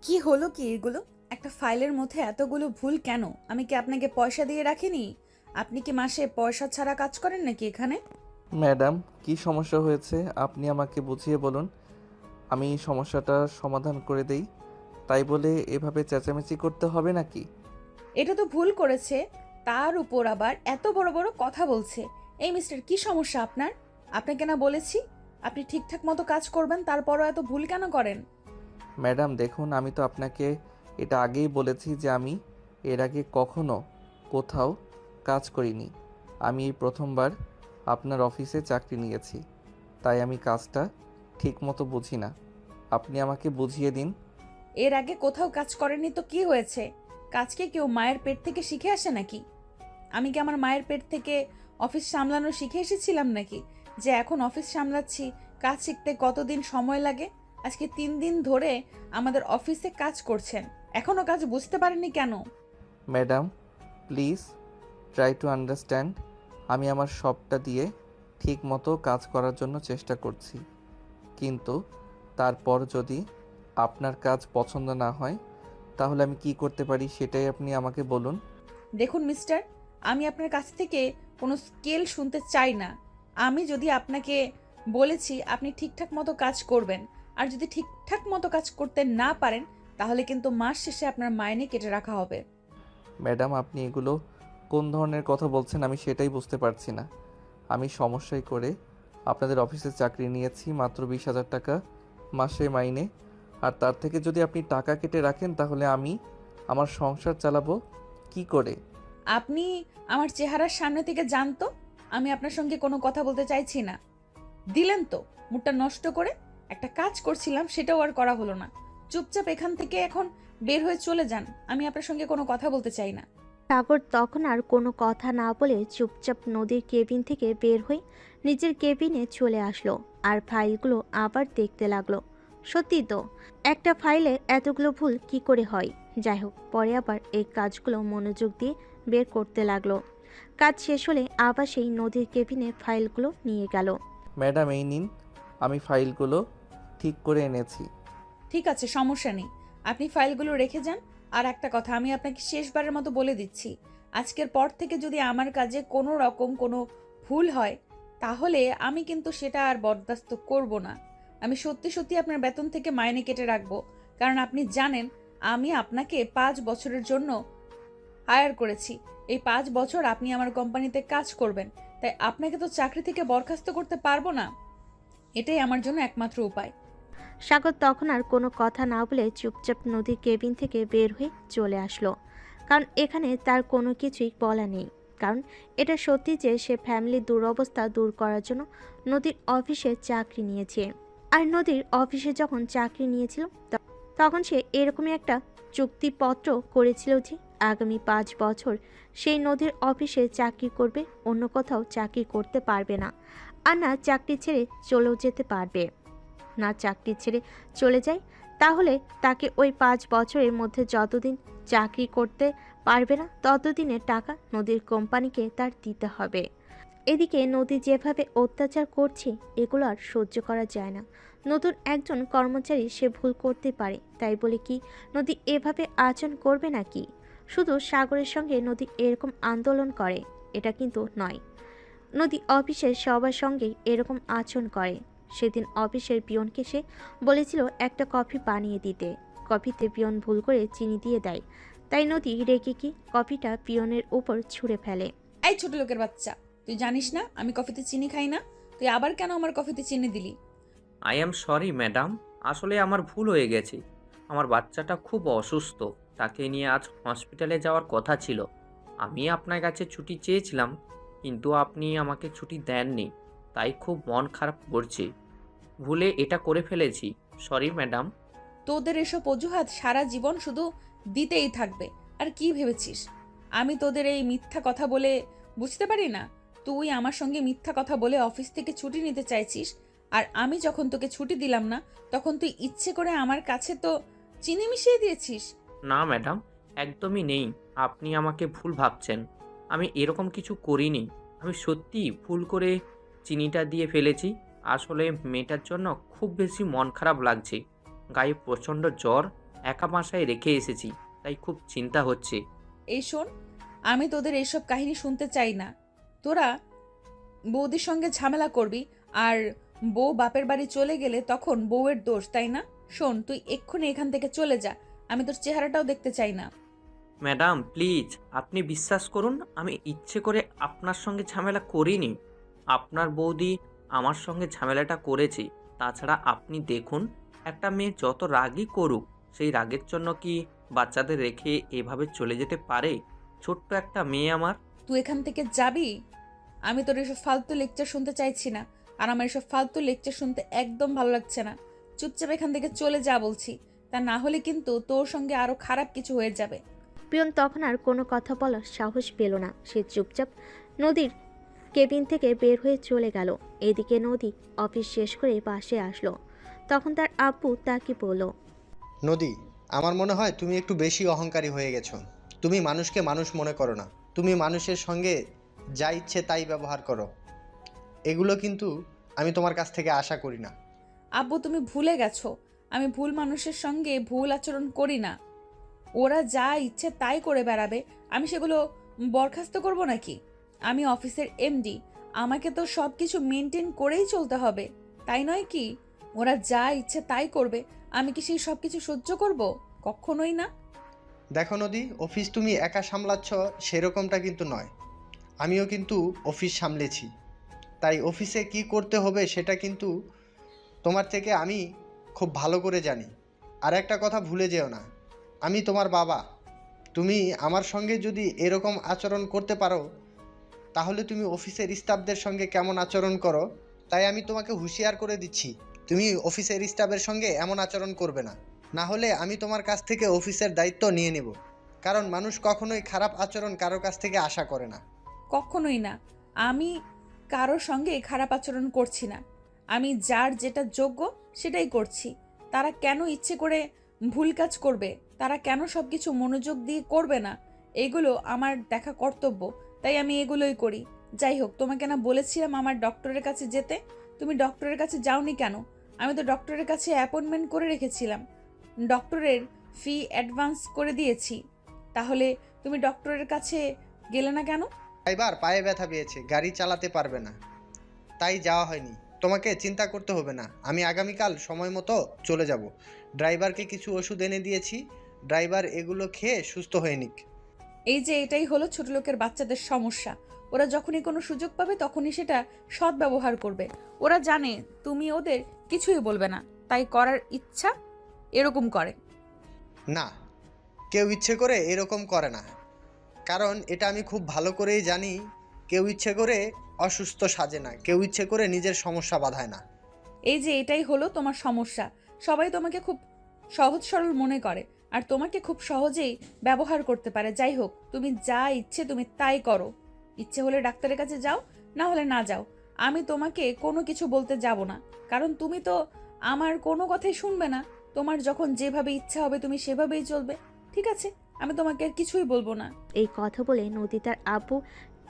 কি হলো কি এগুলো? একটা ফাইলের মধ্যে এতগুলো ভুল কেন? আমি কি আপনাকে পয়সা দিয়ে রাখিনি? আপনি কি মাসে পয়সা ছাড়া কাজ করেন নাকি এখানে? ম্যাডাম, কি সমস্যা হয়েছে আপনি আমাকে বুঝিয়ে বলুন। আমি সমস্যাটার সমাধান করে দেই। তাই বলে এভাবে চেঁচামেচি করতে হবে নাকি? এটা তো ভুল করেছে, তার উপর আবার এত বড় বড় কথা বলছে। এই মিস্টার, কি সমস্যা আপনার? আপনাকে না বলেছি আপনি ঠিকঠাক মতো কাজ করবেন, তারপরও এত ভুল কেন করেন? ম্যাডাম দেখুন, আমি তো আপনাকে এটা আগেই বলেছি যে আমি এর আগে কখনো কোথাও কাজ করিনি। আমি এই প্রথমবার আপনার অফিসে চাকরি নিয়েছি। তাই আমি কাজটা ঠিকমতো বুঝি না। আপনি আমাকে বুঝিয়ে দিন। এর আগে কোথাও কাজ করেননি তো কি হয়েছে? কাজকে কেউ মায়ের পেট থেকে শিখে আসে নাকি? আমি কি আমার মায়ের পেট থেকে অফিস সামলানো শিখে এসেছিলাম নাকি, যে এখন অফিস সামলাচ্ছি? কাজ শিখতে কতদিন সময় লাগে? আজকে 3 দিন ধরে আমাদের অফিসে কাজ করছেন, এখনো কাজ বুঝতে পারেননি কেন? Madam please try to understand. আমি আমার সবটা দিয়ে ঠিক মতো কাজ করার জন্য চেষ্টা করছি, কিন্তু তারপর যদি আপনার কাজ পছন্দ না হয় তাহলে আমি কি করতে পারি সেটাই আপনি আমাকে বলুন। দেখুন মিস্টার, আমি আপনার কাছ থেকে কোনো স্কেল শুনতে চাই না। আমি যদি আপনাকে বলেছি আপনি ঠিকঠাক মতো কাজ করবেন, আর যদি ঠিকঠাক মতো কাজ করতে না পারেন, তাহলে কিন্তু মাস শেষে আপনার মাইনে কেটে রাখা হবে। ম্যাডাম আপনি এগুলো কোন ধরনের কথা বলছেন আমি সেটাই বুঝতে পারছি না। আমি সমস্যায় করে আপনাদের অফিসে চাকরি নিয়েছি, মাত্র 20,000 টাকা মাসে মাইনে। আর তার থেকে যদি আপনি টাকা কেটে রাখেন তাহলে আমি আমার সংসার চালাবো কি করে? আপনি আমার চেহারার সামনে থেকে জানতো আমি আপনার সঙ্গে কোনো কথা বলতে চাইছি না। দিলেন তো মুডটা নষ্ট করে। একটা কাজ করছিলাম, সেটাও আর করা হলো না। চুপচাপ এখান থেকে এখন বের হয়ে চলে যান, আমি আপনার সঙ্গে কোনো কথা বলতে চাই না। সাগর তখন আর কোনো কথা না বলে চুপচাপ নদীর কেবিন থেকে বের হয়ে নিজের কেবিনে চলে আসলো আর ফাইলগুলো আবার দেখতে লাগলো। সত্যি তো, একটা ফাইলে এতগুলো ভুল কি করে হয়? যাই হোক, পরে আবার এই কাজগুলো মনোযোগ দিয়ে বের করতে লাগলো। কাজ শেষ হলে আবার সেই নদীর কেবিনে ফাইলগুলো নিয়ে গেল। ম্যাডাম এই নিন, আমি ফাইলগুলো ঠিক করে এনেছি। ঠিক আছে, সমস্যা নেই, আপনি ফাইলগুলো রেখে যান। আর একটা কথা আমি আপনাকে শেষবারের মতো বলে দিচ্ছি, আজকের পর থেকে যদি আমার কাজে কোনো রকম কোনো ভুল হয়, তাহলে আমি কিন্তু সেটা আর বরদাস্ত করব না। আমি সত্যি সত্যি আপনার বেতন থেকে মাইনে কেটে রাখবো। কারণ আপনি জানেন আমি আপনাকে 5 বছরের জন্য হায়ার করেছি। এই 5 বছর আপনি আমার কোম্পানিতে কাজ করবেন, তাই আপনাকে তো চাকরি থেকে বরখাস্ত করতে পারবো না। এটাই আমার জন্য একমাত্র উপায়। সাগর তখন আর কোনো কথা না বলে চুপচাপ নদীর কেবিন থেকে বের হয়ে চলে আসলো। কারণ এখানে তার কোনো কিছুই বলা নেই। কারণ এটা সত্যি যে সে ফ্যামিলির দুরবস্থা দূর করার জন্য নদীর অফিসে চাকরি নিয়েছে। আর নদীর অফিসে যখন চাকরি নিয়েছিল তখন সে এরকমই একটা চুক্তিপত্র করেছিল যে আগামী 5 বছর সেই নদীর অফিসে চাকরি করবে, অন্য কোথাও চাকরি করতে পারবে না। আর না চাকরি ছেড়ে চলেও যেতে পারবে। না চাকরি ছেড়ে চলে যায়, তাহলে তাকে ওই 5 বছরের মধ্যে যতদিন চাকরি করতে পারবে না ততদিনের টাকা নদীর কোম্পানিকে তার দিতে হবে। এদিকে নদী যেভাবে অত্যাচার করছে এগুলো আর সহ্য করা যায় না। নতুন একজন কর্মচারী সে ভুল করতে পারে, তাই বলে কি নদী এভাবে আচরণ করবে নাকি? শুধু সাগরের সঙ্গে নদী এরকম আন্দোলন করে এটা কিন্তু নয়, নদী অফিসের সবার সঙ্গেই এরকম আচরণ করে। সেদিন অফিসের পিয়নকে সে বলেছিল একটা কফি বানিয়ে দিতে, কফিতে পিয়ন ভুল করে চিনি দিয়ে দেয়। তাই নদী রেগে কি কফিটা পিয়নের উপর ছুঁড়ে ফেলে। এই ছোট লোকের বাচ্চা, তুই জানিস না আমি কফিতে চিনি খাই না? তুই আবার কেন আমার কফিতে চিনি দিলি? আই অ্যাম সরি ম্যাডাম, আসলে আমার ভুল হয়ে গেছে। আমার বাচ্চাটা খুব অসুস্থ, তাকে নিয়ে আজ হসপিটালে যাওয়ার কথা ছিল। আমি আপনার কাছে ছুটি চেয়েছিলাম, কিন্তু আপনি আমাকে ছুটি দেননি, তাই খুব মন খারাপ করছে। ভুলে এটা করে ফেলেছি, সরি ম্যাডাম। তোদের এসব অজুহাত সারা জীবন শুধু দিতেই থাকবে। আর কি ভেবেছিস আমি তোদের এই মিথ্যা কথা বলে বুঝতে পারি না? তুই আমার সঙ্গে মিথ্যা কথা বলে অফিস থেকে ছুটি নিতে চাইছিস, আর আমি যখন তোকে ছুটি দিলাম না, তখন তুই ইচ্ছে করে আমার কাছে তো চিনি মিশিয়ে দিয়েছিস। না ম্যাডাম, একদমই নেই। আপনি আমাকে ভুল ভাবছেন, আমি এরকম কিছু করিনি। আমি সত্যিই ভুল করে চিনিটা দিয়ে ফেলেছি। আসলে মেয়েটার জন্য খুব বেশি মন খারাপ লাগছে, গায়ে প্রচণ্ড জ্বর, একা বাসায় রেখে এসেছি, তাই খুব চিন্তা হচ্ছে। এই শোন, আমি তোদের এইসব কাহিনী শুনতে চাই না। তোরা বৌদির সঙ্গে ঝামেলা করবি, আর বউ বাপের বাড়ি চলে গেলে তখন বউয়ের দোষ, তাই না? শোন, তুই এক্ষুনি এখান থেকে চলে যা। আমি তোর চেহারাটাও দেখতে চাই না। ম্যাডাম প্লিজ, আপনি বিশ্বাস করুন, আমি ইচ্ছে করে আপনার সঙ্গে ঝামেলা করিনি। আপনার বৌদি আমার সঙ্গে ঝামেলাটা করেছে। তাছাড়া আপনি দেখুন, একটা মেয়ে যত রাগই করুক, সেই রাগের জন্য কি বাচ্চাদের রেখে এভাবে চলে যেতে পারে? ছোট্ট একটা মেয়ে আমার। তুই এখান থেকে যাবি? আমি তোর এসব ফালতু লেকচার শুনতে চাইছি না, আর আমার এসব ফালতু লেকচার শুনতে একদম ভালো লাগছে না। চুপচাপ এখান থেকে চলে যা বলছি, তা না হলে কিন্তু তোর সঙ্গে আরো খারাপ কিছু হয়ে যাবে। পিয়ন তখন আর কোনো কথা বলার সাহস পেল না। সে চুপচাপ নদীর কেবিন থেকে বের হয়ে চলে গেল। এদিকে নদী অফিস শেষ করে বাসে আসলো। তখন তার আব্বু তাকে বলল, নদী, আমার মনে হয় তুমি একটু বেশি অহংকারী হয়ে গেছো। তুমি মানুষকে মানুষ মনে করো না। তুমি মানুষের সঙ্গে যা ইচ্ছে তাই ব্যবহার করো। এগুলো কিন্তু আমি তোমার কাছ থেকে আশা করি না। আব্বু, তুমি ভুলে গেছো, আমি ভুল মানুষের সঙ্গে ভুল আচরণ করি না। ওরা যা ইচ্ছে তাই করে বেড়াবে, আমি সেগুলো বরখাস্ত করব নাকি? আমি অফিসের এমডি, আমাকে তো সব কিছু মেনটেন করেই চলতে হবে, তাই নয় কি? ওরা যা ইচ্ছে তাই করবে, আমি কি সেই সব কিছু সহ্য করব? কখনোই না। দেখো নদী, অফিস তুমি একা সামলাচ্ছ সেরকমটা কিন্তু নয়। আমিও কিন্তু অফিস সামলেছি, তাই অফিসে কি করতে হবে সেটা কিন্তু তোমার থেকে আমি খুব ভালো করে জানি। আর একটা কথা ভুলে যেও না, আমি তোমার বাবা। তুমি আমার সঙ্গে যদি এরকম আচরণ করতে পারো, তাহলে তুমি অফিসের স্টাফদের সঙ্গে কেমন আচরণ করো, তাই আমি তোমাকে হুঁশিয়ার করে দিচ্ছি, তুমি অফিসের স্টাফের সঙ্গে এমন আচরণ করবে না। না হলে আমি তোমার কাছ থেকে অফিসের দায়িত্ব নিয়ে নেব। কারণ মানুষ কখনোই খারাপ আচরণ কারোর কাছ থেকে আশা করে না। কখনোই না। আমি কারোর সঙ্গে খারাপ আচরণ করছি না। আমি যার যেটা যোগ্য সেটাই করছি। তারা কেন ইচ্ছে করে ভুল কাজ করবে? তারা কেন সব কিছু মনোযোগ দিয়ে করবে না? এগুলো আমার দেখা কর্তব্য, তাই আমি এগুলোই করি। যাই হোক, তোমাকে না বলেছিলাম আমার ডক্টরের কাছে যেতে? তুমি ডক্টরের কাছে যাওনি কেন? আমি তো ডক্টরের কাছে অ্যাপয়েন্টমেন্ট করে রেখেছিলাম, ডক্টরের ফি অ্যাডভান্স করে দিয়েছি। তাহলে তুমি ডক্টরের কাছে গেলে না কেন? এবার পায়ে ব্যথা পেয়েছে, গাড়ি চালাতে পারবে না, তাই যাওয়া হয়নি। তোমাকে চিন্তা করতে হবে না, আমি আগামীকাল সময় মতো চলে যাব। ড্রাইভারকে কিছু ওষুধ এনে দিয়েছি, ড্রাইভার এগুলো খেয়ে সুস্থ হয়ে নিক। এই যে এটাই হলো ছোট লোকের বাচ্চাদের সমস্যা। ওরা যখনই কোনো সুযোগ পাবে তখনই সেটা সদ্ব্যবহার করবে। ওরা জানে তুমি ওদের কিছুই বলবে না, তাই করার ইচ্ছা এরকম করে। না, কেউ ইচ্ছে করে এরকম করে না, কারণ এটা আমি খুব ভালো করেই জানি। কেউ ইচ্ছে করে অসুস্থ সাজে না, কেউ ইচ্ছে করে নিজের সমস্যা বাধায় না। এই যে এটাই হলো তোমার সমস্যা। সবাই তোমাকে খুব সহজ সরল মনে করে, আর তোমাকে খুব সহজেই ব্যবহার করতে পারে। যাই হোক, তুমি যা ইচ্ছে তুমি তাই করো। ইচ্ছে হলে ডাক্তারের কাছে যাও, না হলে না যাও। আমি তোমাকে কোনো কিছু বলতে যাব না, কারণ তুমি তো আমার কোনো কথাই শুনবে না। তোমার যখন যেভাবে ইচ্ছা হবে তুমি সেভাবেই চলবে। ঠিক আছে, আমি তোমাকে আর কিছুই বলবো না। এই কথা বলে নদী তার আব্বু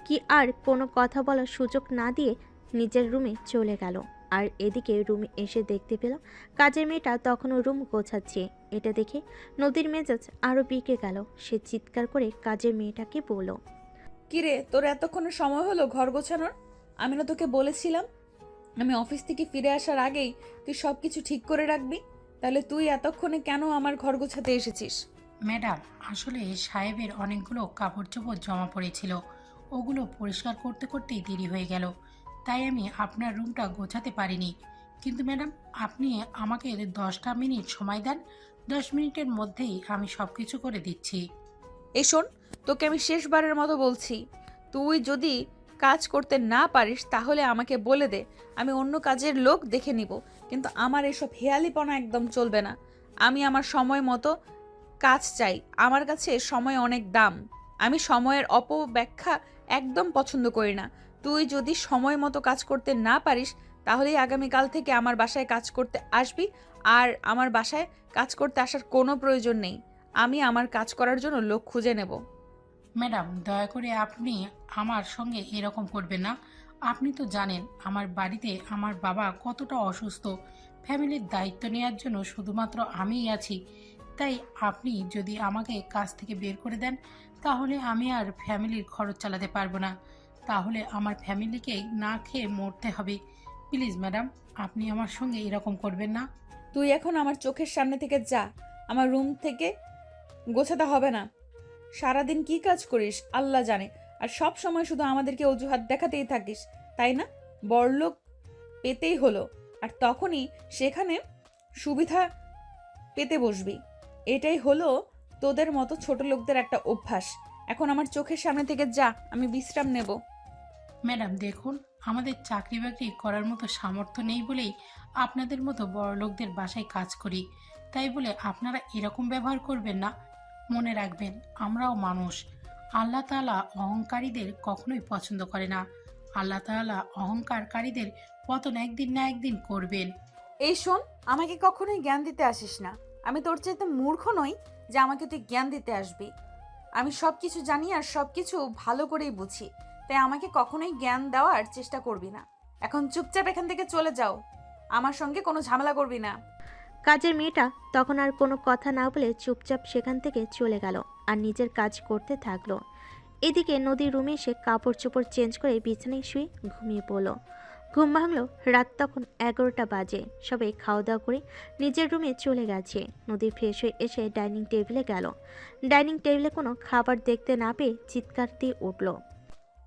কি আর কোনো কথা বলার সুযোগ না দিয়ে নিজের রুমে চলে গেল। আর এদিকে রুমে এসে দেখতে পেল কাজের মেয়েটা তখনও রুম গোছাচ্ছে। এটা দেখে নদীর মেজাজ আরও বিকে গেল। সে চিৎকার করে কাজের মেয়েটাকে বলল, কিরে, তোর এতক্ষণে সময় হলো ঘর গোছানোর? আমি না তোকে বলেছিলাম আমি অফিস থেকে ফিরে আসার আগেই তুই সব কিছু ঠিক করে রাখবি? তাহলে তুই এতক্ষণে কেন আমার ঘর গোছাতে এসেছিস? ম্যাডাম, আসলে সাহেবের অনেকগুলো কাপড় চোপড় জমা পড়েছিল, ওগুলো পরিষ্কার করতে করতেই দেরি হয়ে গেল, তাই আমি আপনার রুমটা গোছাতে পারিনি। কিন্তু ম্যাডাম, আপনি আমাকে 10টা মিনিট সময় দেন, 10 মিনিটের মধ্যেই আমি সব কিছু করে দিচ্ছি। এই শোন, তোকে আমি শেষবারের মতো বলছি, তুই যদি কাজ করতে না পারিস তাহলে আমাকে বলে দে, আমি অন্য কাজের লোক দেখে নিব। কিন্তু আমার এসব হেয়ালিপনা একদম চলবে না। আমি আমার সময় মতো কাজ চাই। আমার কাছে সময় অনেক দাম। আমি সময়ের অপব্যাখ্যা একদম পছন্দ করি না। তুই যদি সময় মতো কাজ করতে না পারিস তাহলেই আগামীকাল থেকে আমার বাসায় কাজ করতে আসবি। আর আমার বাসায় কাজ করতে আসার কোনো প্রয়োজন নেই। আমি আমার কাজ করার জন্য লোক খুঁজে নেব। ম্যাডাম, দয়া করে আপনি আমার সঙ্গে এরকম করবেন না। আপনি তো জানেন আমার বাড়িতে আমার বাবা কতটা অসুস্থ। ফ্যামিলির দায়িত্ব নেওয়ার জন্য শুধুমাত্র আমিই আছি। তাই আপনি যদি আমাকে কাজ থেকে বের করে দেন তাহলে আমি আর ফ্যামিলির খরচ চালাতে পারবো না, তাহলে আমার ফ্যামিলিকে না খেয়ে মরতে হবে। প্লিজ ম্যাডাম, আপনি আমার সঙ্গে এরকম করবেন না। তুই এখন আমার চোখের সামনে থেকে যা। আমার রুম থেকে গোছাতে হবে না। সারাদিন কি কাজ করিস আল্লাহ জানে, আর সব সময় শুধু আমাদেরকে অজুহাত দেখাতেই থাকিস, তাই না? বড়লোক পেতেই হলো, আর তখনই সেখানে সুবিধা পেতে বসবি। এটাই হলো তোদের মতো ছোট লোকদের একটা অভ্যাস। এখন আমার চোখের সামনে থেকে যা, আমি বিশ্রাম নেব। ম্যাডাম দেখুন, আমাদের চাকরি বাকরি করার মতো সামর্থ্য নেই বলেই আপনাদের মতো বড়লোকদের বাসায় কাজ করি, তাই বলে আপনারা এরকম ব্যবহার করবেন না। মনে রাখবেন, আমরাও মানুষ। আল্লাহ তাআলা অহংকারীদের কখনোই পছন্দ করে না। আল্লাহ তাআলা অহংকারকারীদের পতন একদিন না একদিন করবেন। এই শোন, আমাকে কখনোই জ্ঞান দিতে আসিস না। আমি তোর চাইতে মূর্খ নই যে আমাকে তুই জ্ঞান দিতে আসবি। আমি সব কিছু জানি আর সব কিছু ভালো করেই বুঝি, তাই আমাকে কখনোই জ্ঞান দেওয়ার চেষ্টা করবি না। এখন চুপচাপ এখান থেকে চলে যাও, আমার সঙ্গে কোনো ঝামেলা করবি না। কাজের মেয়েটা তখন আর কোনো কথা না বলে চুপচাপ সেখান থেকে চলে গেল আর নিজের কাজ করতে থাকলো। এদিকে নদীর রুমে এসে কাপড় চোপড় চেঞ্জ করে বিছানায় শুয়ে ঘুমিয়ে পড়ল। ঘুম ভাঙলো রাত তখন 11টা বাজে। সবাই খাওয়া দাওয়া করে নিজের রুমে চলে গেছে। নদী ফ্রেশ হয়ে এসে ডাইনিং টেবিলে গেল। ডাইনিং টেবিলে কোনো খাবার দেখতে না পেয়ে চিৎকার দিয়ে উঠল।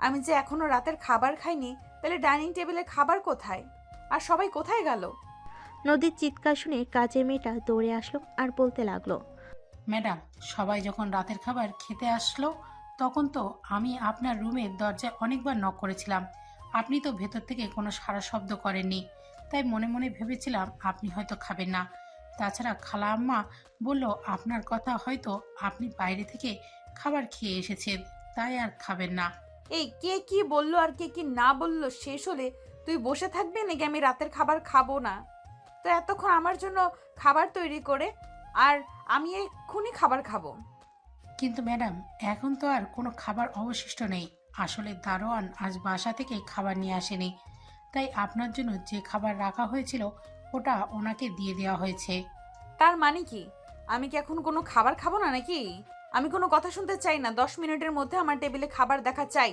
আমি যে এখনো রাতের খাবার খাইনি, তাহলে ডাইনিং টেবিলে খাবার কোথায়? আর সবাই কোথায় গেল? নদীর চিৎকার শুনে কাজের মেয়েটা দৌড়ে আসলো আর বলতে লাগলো, ম্যাডাম, সবাই যখন রাতের খাবার খেতে আসলো তখন তো আমি আপনার রুমের দরজায় অনেকবার নক করেছিলাম। আপনি তো ভেতর থেকে কোনো সাড়া শব্দ করেননি, তাই মনে মনে ভেবেছিলাম আপনি হয়তো খাবেন না। তাছাড়া খালা আম্মা বলল আপনার কথা হয়তো আপনি বাইরে থেকে খাবার খেয়ে এসেছেন, তাই আর খাবেন না। এই কে কি বললো আর কে কি না বললো শেষ হলে তুই বসে থাকবি নাকি আমি রাতের খাবার খাবো না? তো এতক্ষণ আমার জন্য খাবার তৈরি করে, আর আমি এক্ষুনি খাবার খাবো। কিন্তু ম্যাডাম, এখন তো আর কোনো খাবার অবশিষ্ট নেই। আসলে দারোয়ান আজ বাসা থেকে খাবার নিয়ে আসেনি, তাই আপনার জন্য যে খাবার রাখা হয়েছিল ওটা ওনাকে দিয়ে দেওয়া হয়েছে। তার মানে কি আমি কি এখন কোনো খাবার খাবো না নাকি? আমি কোনো কথা শুনতে চাই না। 10 মিনিটের মধ্যে আমার টেবিলে খাবার দেখা চাই।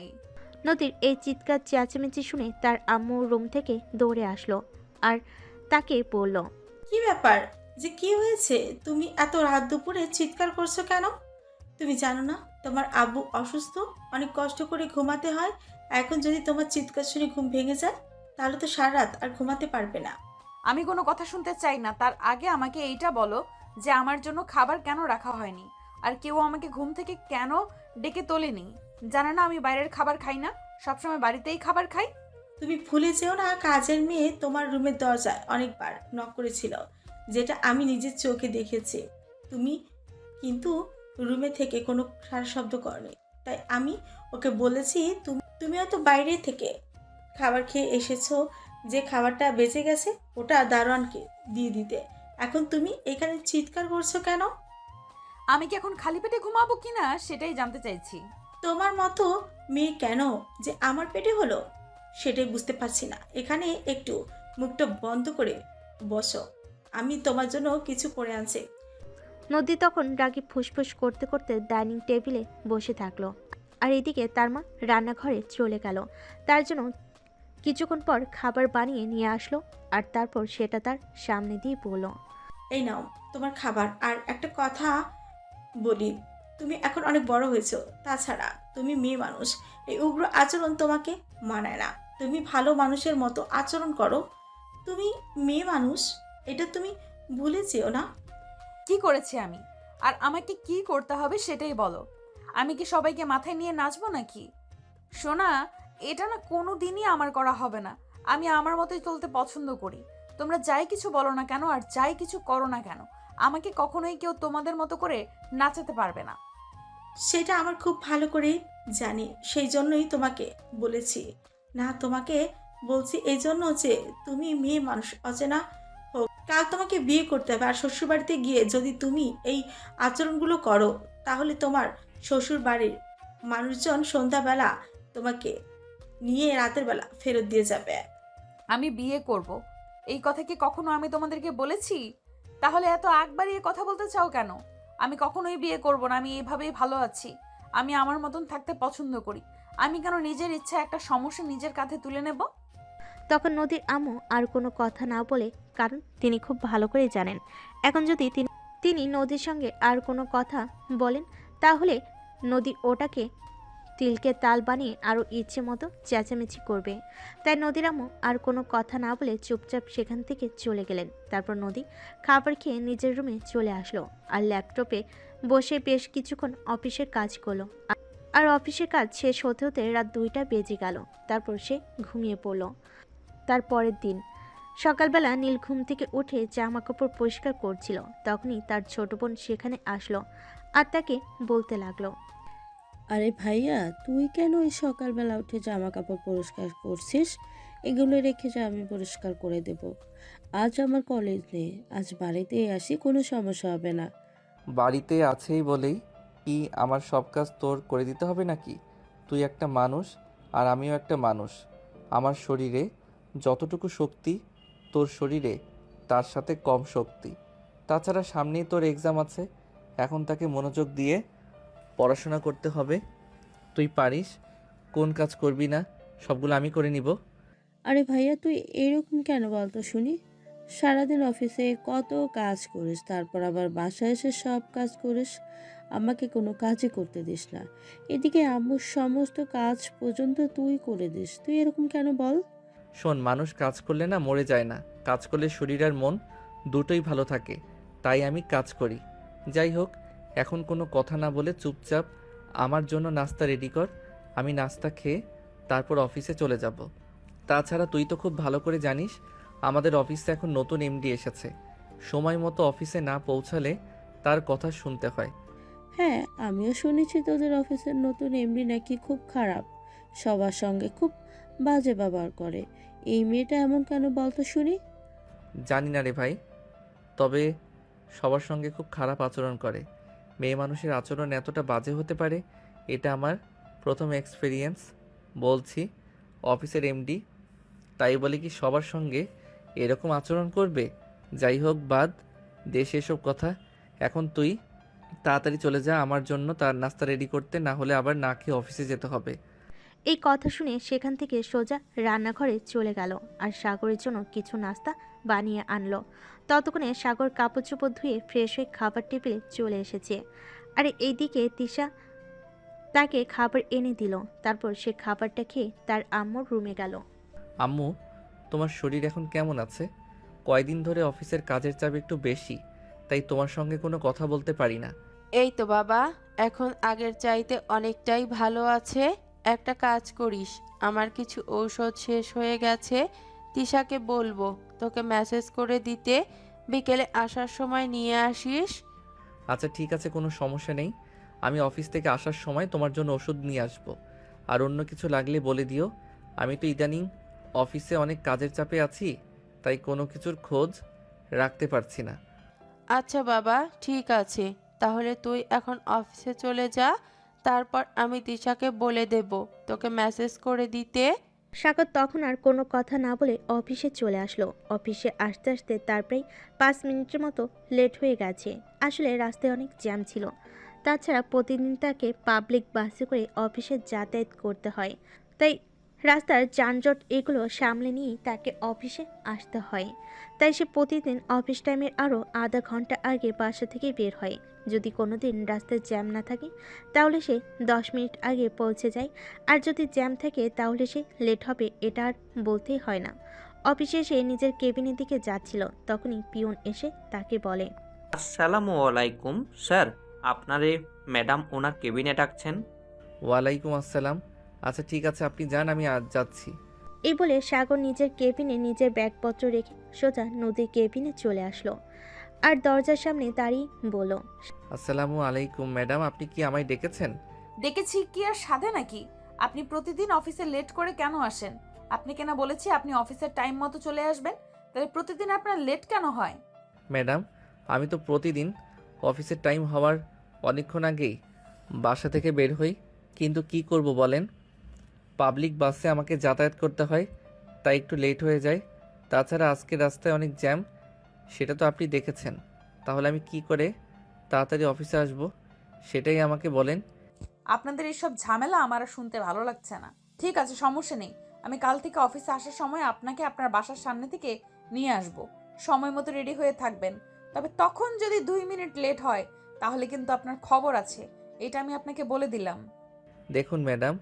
নদীর এই চিৎকার চেঁচামেচি শুনে তার আম্মু রুম থেকে দৌড়ে আসলো আর তাকে বলল, কি ব্যাপার, যে কি হয়েছে? তুমি এত রাত দুপুরে চিৎকার করছো কেন? তুমি জানো না তোমার আব্বু অসুস্থ, অনেক কষ্ট করে ঘুমাতে হয়। এখন যদি তোমার চিৎকার শুনে ঘুম ভেঙে যায় তাহলে তো সারা রাত আর ঘুমাতে পারবে না। আমি কোনো কথা শুনতে চাই না। তার আগে আমাকে এইটা বলো যে আমার জন্য খাবার কেন রাখা হয়নি, আর কেউ আমাকে ঘুম থেকে কেন ডেকে তোলেনি? জানে না আমি বাইরের খাবার খাই না, সবসময় বাড়িতেই খাবার খাই। তুমি ভুলে যেও না, কাজের মেয়ে তোমার রুমের দরজায় অনেকবার নক করেছিল, যেটা আমি নিজের চোখে দেখেছি। তুমি কিন্তু রুমে থেকে কোনো সারা শব্দ করনি, তাই আমি ওকে বলেছি তুমি হয়তো বাইরে থেকে খাবার খেয়ে এসেছো, যে খাবারটা বেঁচে গেছে ওটা দারোয়ানকে দিয়ে দিতে। এখন তুমি এখানে চিৎকার করছো কেন? আমি কি এখন খালি পেটে ঘুমাবো কিনা সেটাই জানতে চাইছি। তোমার মতো মেয়ে কেন যে আমার পেটে হলো সেটাই বুঝতে পারছি না। এখানে একটু মুখটা বন্ধ করে বসো, আমি তোমার জন্য কিছু করে আনছি। নদী তখন রাগে ফুসফুস করতে করতে ডাইনিং টেবিলে বসে থাকলো আর এদিকে তার মা রান্নাঘরে চলে গেল। তার জন্য কিছুক্ষণ পর খাবার বানিয়ে নিয়ে আসলো আর তারপর সেটা তার সামনে দিয়ে বলল, এই নাও তোমার খাবার। আর একটা কথা বলি, তুমি এখন অনেক বড় হয়েছো, তাছাড়া তুমি মেয়ে মানুষ, এই উগ্র আচরণ তোমাকে মানায় না। তুমি ভালো মানুষের মতো আচরণ করো। তুমি মেয়ে মানুষ, এটা তুমি ভুলে যেও না। কি করেছি আমি? আর আমাকে কি করতে হবে সেটাই বলো। আমি কি সবাইকে মাথায় নিয়ে নাচবো নাকি? শোনা, এটা না কোনো দিনই আমার করা হবে না। আমি আমার মতোই চলতে পছন্দ করি। তোমরা যাই কিছু বলো না কেন আর যাই কিছু করো না কেন, আমাকে কখনোই কেউ তোমাদের মতো করে নাচাতে পারবে না। সেটা আমার খুব ভালো করেই জানি, সেই জন্যই তোমাকে বলেছি। না, তোমাকে বলছি এই জন্য যে তুমি মেয়ে মানুষ, অচেনা হোক কাল তোমাকে বিয়ে করতে হবে। আর শ্বশুরবাড়িতে গিয়ে যদি তুমি এই আচরণগুলো করো তাহলে তোমার শ্বশুর বাড়ির মানুষজন সন্ধ্যাবেলা তোমাকে নিয়ে রাতের বেলা ফেরত দিয়ে যাবে। আমি বিয়ে করব, এই কথা কি কখনো আমি তোমাদেরকে বলেছি? তাহলে এত আগ বাড়িয়ে কথা বলতে চাও কেন? আমি কখনোই বিয়ে করব না, আমি এইভাবেই ভালো আছি। আমি আমার মতন থাকতে পছন্দ করি। আমি কেন নিজের ইচ্ছা একটা সমস্যা নিজের কাঁধে তুলে নেব? তখন নদীর আম্মু আর কোনো কথা না বলে, কারণ তিনি খুব ভালো করে জানেন এখন যদি তিনি নদীর সঙ্গে আর কোনো কথা বলেন তাহলে নদী ওটাকে তিলকে তাল বানিয়ে আরও ইচ্ছে মতো চেঁচামেচি করবে। তাই নদীর আম্মু আর কোনো কথা না বলে চুপচাপ সেখান থেকে চলে গেলেন। তারপর নদী খাবার খেয়ে নিজের রুমে চলে আসলো আর ল্যাপটপে বসে বেশ কিছুক্ষণ অফিসের কাজ করলো। আর অফিসের কাজ শেষ হতে হতে রাত 2টা বেজে গেল। তারপর সে ঘুমিয়ে পড়ল। তার পরের দিন সকালবেলা নীল ঘুম থেকে উঠে জামা কাপড় পরিষ্কার করছিল। তখনই তার ছোট বোন সেখানে আসলো আর তাকে বলতে লাগলো, আরে ভাইয়া, তুই কেন ওই সকালবেলা উঠে জামা কাপড় পরিষ্কার করছিস? এগুলো রেখে যা, আমি পরিষ্কার করে দেব। আজ আমার কলেজ নেই, আজ বাড়িতেই আসি, কোনো সমস্যা হবে না। বাড়িতে আছেই বলেই কি আমার সব কাজ তোর করে দিতে হবে নাকি? তুই একটা মানুষ আর আমিও একটা মানুষ। আমার শরীরে যতটুকু শক্তি তোর শরীরে তার সাথে কম শক্তি। তাছাড়া সামনেই তোর এক্সাম আছে, এখন তাকে মনোযোগ দিয়ে পড়াশোনা করতে হবে। তুই পারিস, কোন কাজ করবি না সবগুলো আমি করে নিব। আরে ভাইয়া, তুই এরকম কেন বলতো শুনি? সারাদিন অফিসে কত কাজ করিস, তারপর আবার বাসায় এসে সব কাজ করিস, আমাকে কোনো কাজই করতে দিস না। এদিকে আম্মুর সমস্ত কাজ পর্যন্ত তুই করে দিস, তুই এরকম কেন বল? শোন, মানুষ কাজ করলে না মরে যায় না, কাজ করলে শরীর আর মন দুটোই ভালো থাকে, তাই আমি কাজ করি। যাই হোক, এখন কোনো কথা না বলে চুপচাপ আমার জন্য নাস্তা রেডি কর। আমি নাস্তা খেয়ে তারপর অফিসে চলে যাব। তাছাড়া তুই তো খুব ভালো করে জানিস আমাদের অফিসে এখন নতুন এমডি এসেছে। সময় মতো অফিসে না পৌঁছালে তার কথা শুনতে হয়। হ্যাঁ, আমিও শুনেছি তোদের অফিসের নতুন এমডি নাকি খুব খারাপ, সবার সঙ্গে খুব বাজে ব্যবহার করে। এই মেয়েটা এমন কেন বলতো শুনি? জানি না রে ভাই, তবে সবার সঙ্গে খুব খারাপ আচরণ করে। মেয়ে মানুষের আচরণ এতটা বাজে হতে পারে এটা আমার প্রথম এক্সপেরিয়েন্স। বলছি অফিসের এমডি, তাই বলে কি সবার সঙ্গে এরকম আচরণ করবে? যাই হোক, বাদ দেশ এসব কথা। এখন তুই তাড়াতাড়ি চলে যা আমার জন্য তার নাস্তা রেডি করতে, না হলে আবার না খেয়ে অফিসে যেতে হবে। এই কথা শুনে সেখান থেকে সোজা রান্নাঘরে চলে গেল আর সাগরের জন্য কিছু নাস্তা বানিয়ে আনলো। ততক্ষণে সাগর কাপড় চোপড় ধুয়ে ফ্রেশ হয়ে খাবার টেবিলে চলে এসেছে। আর এইদিকে তিশা তাকে খাবার এনে দিল। তারপর সে খাবারটা খেয়ে তার আম্মুর রুমে গেল। আম্মু, তোমার শরীর এখন কেমন আছে? কয়দিন ধরে অফিসের কাজের চাপ একটু বেশি, তাই তোমার সঙ্গে কোনো কথা বলতে পারি না। এই তো বাবা, এখন আগের চাইতে অনেকটাই ভালো আছে। একটা কাজ করিস, আমার কিছু ঔষধ শেষ হয়ে গেছে, তিশাকে বলবো তোকে মেসেজ করে দিতে, বিকেলে আসার সময় নিয়ে আসিস। আচ্ছা ঠিক আছে, কোনো সমস্যা নেই। আমি অফিস থেকে আসার সময় তোমার জন্য ওষুধ নিয়ে আসব। আর অন্য কিছু লাগলে বলে দিও। আমি তো ইদানিং অফিসে অনেক কাজের চাপে আছি, তাই কোনো কিছুর খোঁজ রাখতে পারছি না। আচ্ছা বাবা, ঠিক আছে, তাহলে তুই এখন অফিসে চলে যা, তারপর আমি তিশাকে বলে দেব তোকে মেসেজ করে দিতে। সাগর তখন আর কোনো কথা না বলে অফিসে চলে আসলো। অফিসে আসতে আসতে তার প্রায় 5 মিনিটের মতো লেট হয়ে গেছে। আসলে রাস্তায় অনেক জ্যাম ছিল। তাছাড়া প্রতিদিন তাকে পাবলিক বাসে করে অফিসে যাতায়াত করতে হয়, তাই রাস্তার যানজট এগুলো সামলে নিয়েই তাকে অফিসে আসতে হয়। তাই সে প্রতিদিন অফিস টাইমের আরও আধা ঘন্টা আগে বাসা থেকে বের হয়। যদি কোনো দিন রাস্তায় জ্যাম না থাকে তাহলে সে 10 মিনিট আগে পৌঁছে যায়, আর যদি জ্যাম থাকে তাহলে সে লেট হবে, এটা আর বলতেই হয় না। অফিসে এসে নিজের কেবিনের দিকে যাচ্ছিল, তখনই পিয়ন এসে তাকে বলে, আসসালামু আলাইকুম স্যার, আপনারে ম্যাডাম ওনার কেবিনে ডাকছেন। ওয়ালাইকুম আসসালাম। আচ্ছা ঠিক আছে, আপনি যান, আমি আজ যাচ্ছি। এই বলে সাগর নিজের কেবিনে নিজের ব্যাগপত্র রেখে সোজা নদীর কেবিনে চলে আসলো আর দরজার সামনে দাঁড়িয়ে বলল, আসসালামু আলাইকুম ম্যাডাম, আপনি কি আমায় ডেকেছেন? দেখেছি কি আর সাধে নাকি? আপনি প্রতিদিন অফিসে লেট করে কেন আসেন? আপনি কেন বলেছি আপনি অফিসের টাইম মতো চলে আসবেন, তাহলে প্রতিদিন আপনার লেট কেন হয়? ম্যাডাম, আমি তো প্রতিদিন অফিসের টাইম হওয়ার অনেকক্ষণ আগেই বাসা থেকে বের হই, কিন্তু কি করব বলেন, পাবলিক বাসে আমাকে যাতায়াত করতে হয়, তাই একটু লেট হয়ে যায়। তাছাড়া আজকে রাস্তায় অনেক জ্যাম, সেটা তো আপনি দেখেছেন। তাহলে আমি কি করে তাড়াতাড়ি অফিসে আসব সেটাই আমাকে বলেন। আপনাদের এইসব ঝামেলা আমার আর শুনতে ভালো লাগছে না। ঠিক আছে, সমস্যা নেই। আমি কাল থেকে অফিসে আসার সময় আপনাকে আপনার বাসার সামনে থেকে নিয়ে আসব। সময় মতো রেডি হয়ে থাকবেন। তবে তখন যদি 2 মিনিট লেট হয় তাহলে কিন্তু আপনার খবর আছে, এটা আমি আপনাকে বলে দিলাম। দেখুন ম্যাডাম,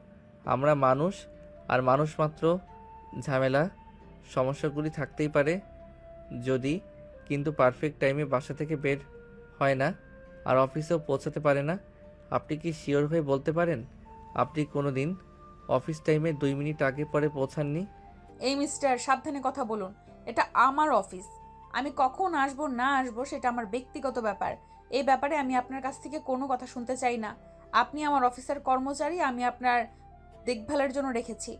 আমরা মানুষ, আর মানুষ মাত্র ঝামেলা সমস্যাগুলি থাকতেই পারে যদি, কিন্তু পারফেক্ট টাইমে বাসা থেকে বের হয় না আর অফিসেও পৌঁছাতে পারে না। আপনি কি শিওর হয়ে বলতে পারেন আপনি কোনো দিন অফিস টাইমে 2 মিনিট আগে পরে পৌঁছাননি? এই মিস্টার, সাবধানে কথা বলুন। এটা আমার অফিস। আমি কখন আসবো না আসবো সেটা আমার ব্যক্তিগত ব্যাপার। এই ব্যাপারে আমি আপনার কাছ থেকে কোনো কথা শুনতে চাই না। আপনি আমার অফিসের কর্মচারী, আমি আপনার দেখভালের জন্য রেখেছি।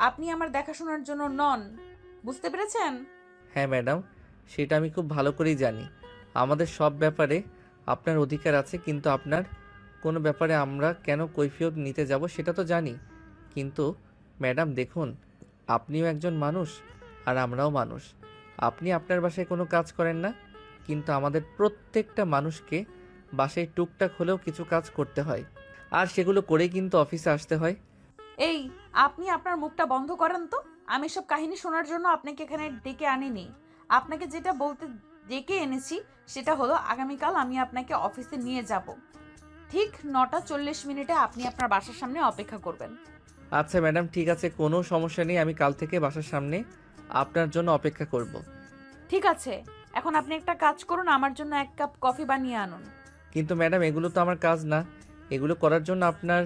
আপনি আমার দেখাশোনার জন্য নন। বুঝতে পেরেছেন? হ্যাঁ ম্যাডাম, সেটা আমি খুব ভালো করেই জানি। আমাদের সব ব্যাপারে আপনার অধিকার আছে, কিন্তু আপনার কোনো ব্যাপারে আমরা কেন কৈফিয়ত নিতে যাব সেটা তো জানি। কিন্তু ম্যাডাম দেখুন, আপনিও একজন মানুষ আর আমরাও মানুষ। আপনি আপনার বাসায় কোনো কাজ করেন না, কিন্তু আমাদের প্রত্যেকটা মানুষকে বাসায় টুকটাক হলেও কিছু কাজ করতে হয়, আর সেগুলো করেই কিন্তু অফিসে আসতে হয়। এই, আপনি আপনার মুখটা বন্ধ করেন তো। আমি সব কাহিনী শোনার জন্য আপনাকে এখানে ডেকে আনিনি। আপনাকে যেটা বলতে ডেকে এনেছি সেটা হলো, আগামীকাল আমি আপনাকে অফিসে নিয়ে যাব। ঠিক 9:40 আপনি আপনার বাসার সামনে অপেক্ষা করবেন। আচ্ছা ম্যাডাম, ঠিক আছে, কোনো সমস্যা নেই। আমি কাল থেকে বাসার সামনে আপনার জন্য অপেক্ষা করব। ঠিক আছে, এখন আপনি একটা কাজ করুন, আমার জন্য 1 কাপ কফি বানিয়ে আনুন। কিন্তু ম্যাডাম, এগুলো তো আমার কাজ না। এগুলো করার জন্য আপনার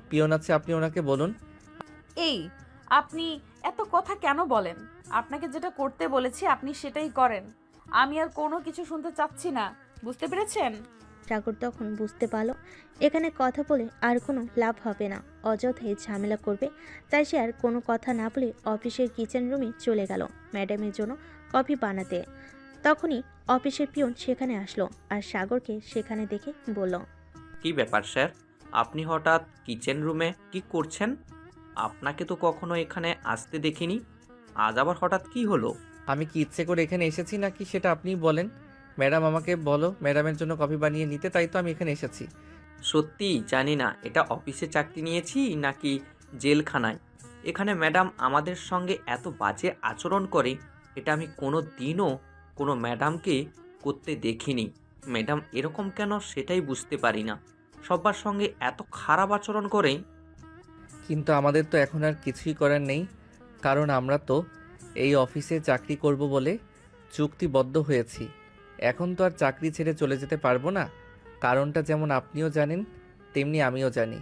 পিয়ন আছে, আপনি ওনাকে বলুন। এই, আপনি এত কথা কেন বলেন? আপনাকে যেটা করতে বলেছি আপনি সেটাই করেন। আমি আর কোনো কিছু শুনতে চাচ্ছি না। বুঝতে পেরেছেন? সাগর তখন বুঝতে পারলো এখানে কথা বলে আর কোনো লাভ হবে না, অযথাই ঝামেলা করবে। তাই সে আর কোনো কথা না বলে অফিসের কিচেন রুমে চলে গেল ম্যাডামের জন্য কফি বানাতে। তখনই অফিসের পিয়ন সেখানে আসলো আর সাগরকে সেখানে দেখে বলল, কি ব্যাপার স্যার, আপনি হঠাৎ কিচেন রুমে কি করছেন? আপনাকে তো কখনো এখানে আসতে দেখিনি, আজ আবার হঠাৎ কি হলো? আমি কি ইচ্ছে করে এখানে এসেছি নাকি সেটা আপনিই বলেন। ম্যাডাম আমাকে বলো ম্যাডামের জন্য কফি বানিয়ে নিতে, তাই তো আমি এখানে এসেছি। সত্যি জানি না এটা অফিসে চাকরি নিয়েছি নাকি জেলখানায়। এখানে ম্যাডাম আমাদের সঙ্গে এত বাজে আচরণ করে, এটা আমি কোনো দিনও কোনো ম্যাডামকে করতে দেখিনি। ম্যাডাম এরকম কেন সেটাই বুঝতে পারি না, সবার সঙ্গে এত খারাপ আচরণ করে। কিন্তু আমাদের তো এখন আর কিছুই করার নেই, কারণ আমরা তো এই অফিসে চাকরি করব বলে চুক্তিবদ্ধ হয়েছি। এখন তো আর চাকরি ছেড়ে চলে যেতে পারবো না। কারণটা যেমন আপনিও জানেন তেমনি আমিও জানি।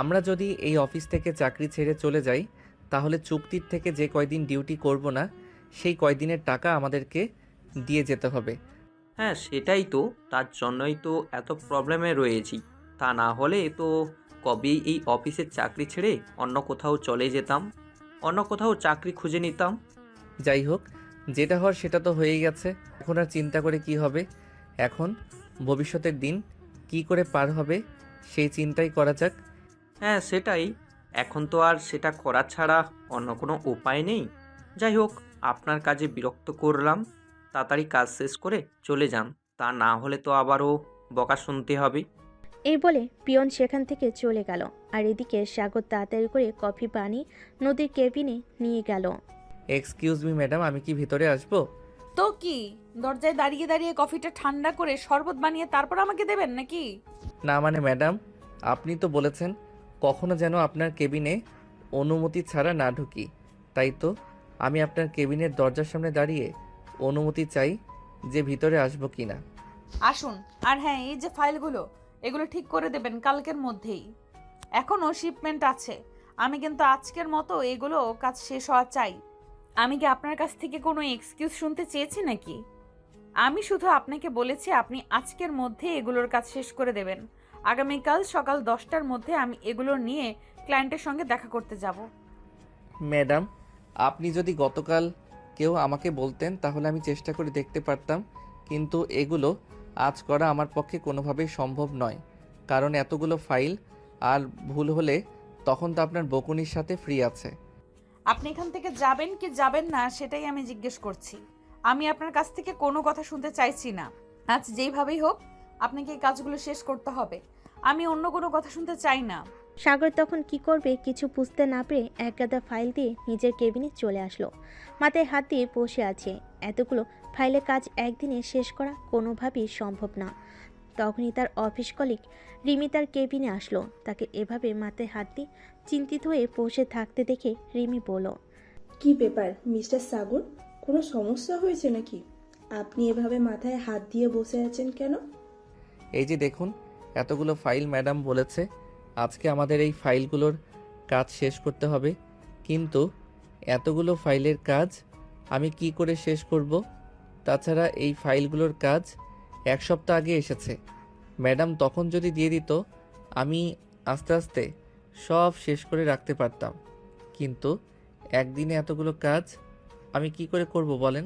আমরা যদি এই অফিস থেকে চাকরি ছেড়ে চলে যাই তাহলে চুক্তির থেকে যে কয়দিন ডিউটি করব না সেই কয়দিনের টাকা আমাদেরকে দিয়ে যেতে হবে। হ্যাঁ সেটাই তো, তার জন্যই তো এত প্রবলেমে রয়েছি। তা না হলে তো কবেই এই অফিসের চাকরি ছেড়ে অন্য কোথাও চলে যেতাম, অন্য কোথাও চাকরি খুঁজে নিতাম। যাই হোক, যেটা হওয়ার সেটা তো হয়েই গেছে। এখন আর চিন্তা করে কি হবে? এখন ভবিষ্যতের দিন কি করে পার হবে সেই চিন্তাই করা যাক। হ্যাঁ সেটাই, এখন তো আর সেটা করা ছাড়া অন্য কোনো উপায় নেই। যাই হোক, আপনার কাজে বিরক্ত করলাম, তাড়াতাড়ি কাজ শেষ করে চলে যান, তা না হলে তো আবারও বকা শুনতে হবে। এই বলে পিয়ন সেখান থেকে চলে গেল। আর এদিকে সাগর তাড়াতাড়ি করে কফি বানিয়ে নদীর কেবিনে নিয়ে গেল। এক্সকিউজ মি ম্যাডাম, আমি কি ভিতরে আসবো? তো কি, দরজায় দাঁড়িয়ে দাঁড়িয়ে কফিটা ঠান্ডা করে শরবত বানিয়ে তারপর আমাকে দেবেন নাকি? না মানে ম্যাডাম, আপনি তো বলেছেন কখনো যেন আপনার কেবিনে অনুমতি ছাড়া না ঢুকি, তাই তো আমি আপনার কেবিনের দরজার সামনে দাঁড়িয়ে অনুমতি চাই যে ভিতরে আসবো কি না। আসুন। আর হ্যাঁ, এই যে ফাইলগুলো, এগুলো ঠিক করে দেবেন কালকের মধ্যেই। এখনও শিপমেন্ট আছে। আমি কিন্তু আজকের মতো এগুলো কাজ শেষ হওয়া চাই। আমি কি আপনার কাছ থেকে কোনো এক্সকিউজ শুনতে চেয়েছি নাকি? আমি শুধু আপনাকে বলেছি আপনি আজকের মধ্যে এগুলোর কাজ শেষ করে দেবেন। আগামীকাল সকাল 10টার মধ্যে আমি এগুলো নিয়ে ক্লায়েন্টের সঙ্গে দেখা করতে যাব। ম্যাডাম, আপনি যদি গতকাল কেউ আমাকে বলতেন তাহলে আমি চেষ্টা করে দেখতে পারতাম, কিন্তু এগুলো আজ করা আমার পক্ষে কোনোভাবেই সম্ভব নয়, কারণ এতগুলো ফাইল আর ভুল হলে তখন তো আপনার বকুনির সাথে ফ্রি আছে। আপনি এখান থেকে যাবেন কি যাবেন না সেটাই আমি জিজ্ঞেস করছি। আমি আপনার কাছ থেকে কোনো কথা শুনতে চাইছি না। আজ যেইভাবেই হোক আপনাকে এই কাজগুলো শেষ করতে হবে। আমি অন্য কোনো কথা শুনতে চাই না। সাগর তখন কি করবে কিছু বুঝতে না পেরে একগাদা ফাইল দিয়ে নিজের কেবিনে চলে আসলো। মাথায় হাত দিয়ে বসে আছে। এতগুলো ফাইলের কাজ একদিনে শেষ করা কোনোভাবেই সম্ভব না। তখনই তার অফিস কলিগ রিমি তার কেবিনে আসলো। তাকে এভাবে মাথায় হাত দিয়ে চিন্তিত হয়ে বসে থাকতে দেখে রিমি বলল, কি ব্যাপার মিস্টার সাগর, কোনো সমস্যা হয়েছে নাকি? আপনি এভাবে মাথায় হাত দিয়ে বসে আছেন কেন? এই যে দেখুন, এতগুলো ফাইল ম্যাডাম বলেছে আজকে আমাদের এই ফাইলগুলোর কাজ শেষ করতে হবে, কিন্তু এতগুলো ফাইলের কাজ আমি কি করে শেষ করব? তাছাড়া এই ফাইলগুলোর কাজ 1 সপ্তাহ আগে এসেছে। ম্যাডাম তখন যদি দিয়ে দিত আমি আস্তে আস্তে সব শেষ করে রাখতে পারতাম, কিন্তু একদিনে এতগুলো কাজ আমি কি করে করব বলেন?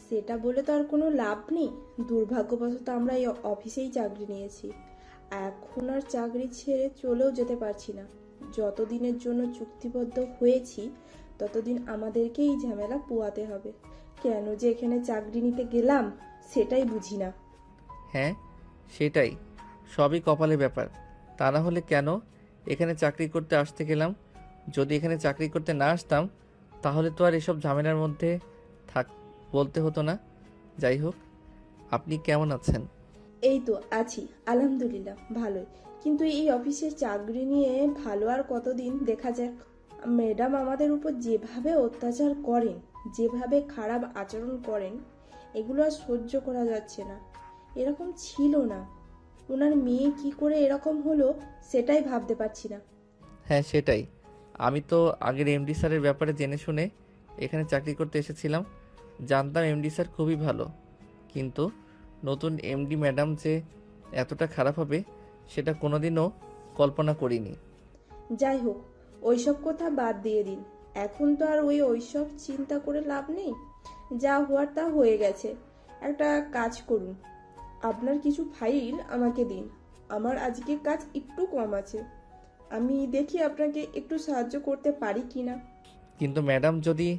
সেটা বলে তো আর কোনো লাভ নেই। দুর্ভাগ্যবশত আমরা এই অফিসেই চাকরি নিয়েছি। এখন আর চাকরি ছেড়ে চলেও যেতে পারছি না। যতদিনের জন্য চুক্তিবদ্ধ হয়েছি ততদিন আমাদেরকে এই ঝামেলা পোয়াতে হবে। কেন যে এখানে চাকরি নিতে গেলাম সেটাই বুঝি না। হ্যাঁ, সেটাই, সবই কপালের ব্যাপার। তা না হলে কেন এখানে চাকরি করতে আসতে গেলাম? যদি এখানে চাকরি করতে না আসতাম তাহলে তো আর এসব ঝামেলার মধ্যে থাক বলতে হতো না। যাই হোক, আপনি কেমন আছেন? এই তো আছি, আলহামদুলিল্লাহ ভালোই। কিন্তু এই অফিসের চাকরি নিয়ে ভালো আর কতদিন দেখা যাক। ম্যাডাম আমাদের উপর যেভাবে অত্যাচার করেন, যেভাবে খারাপ আচরণ করেন, এগুলো আর সহ্য করা যাচ্ছে না। এরকম ছিল না। ওনার মেয়ে কি করে এরকম হলো সেটাই ভাবতে পারছি না। হ্যাঁ সেটাই, আমি তো আগের এমডি স্যারের ব্যাপারে জেনে শুনে এখানে চাকরি করতে এসেছিলাম। জানতাম এমডি স্যার খুবই ভালো, কিন্তু নতুন এমডি ম্যাডাম যে এতটা খারাপ হবে সেটা কোনোদিনও কল্পনা করিনি। যাই হোক, ওইসব কথা বাদ দিয়ে দিন। এখন তো আর ওইসব চিন্তা করে লাভ নেই। যা হওয়ার তা হয়ে গেছে। একটা কাজ করুন, আপনার কিছু ফাইল আমাকে দিন। আমার আজকে কাজ একটু কম আছে, আমি দেখি আপনাকে একটু সাহায্য করতে পারি কি না। কিন্তু ম্যাডাম যদি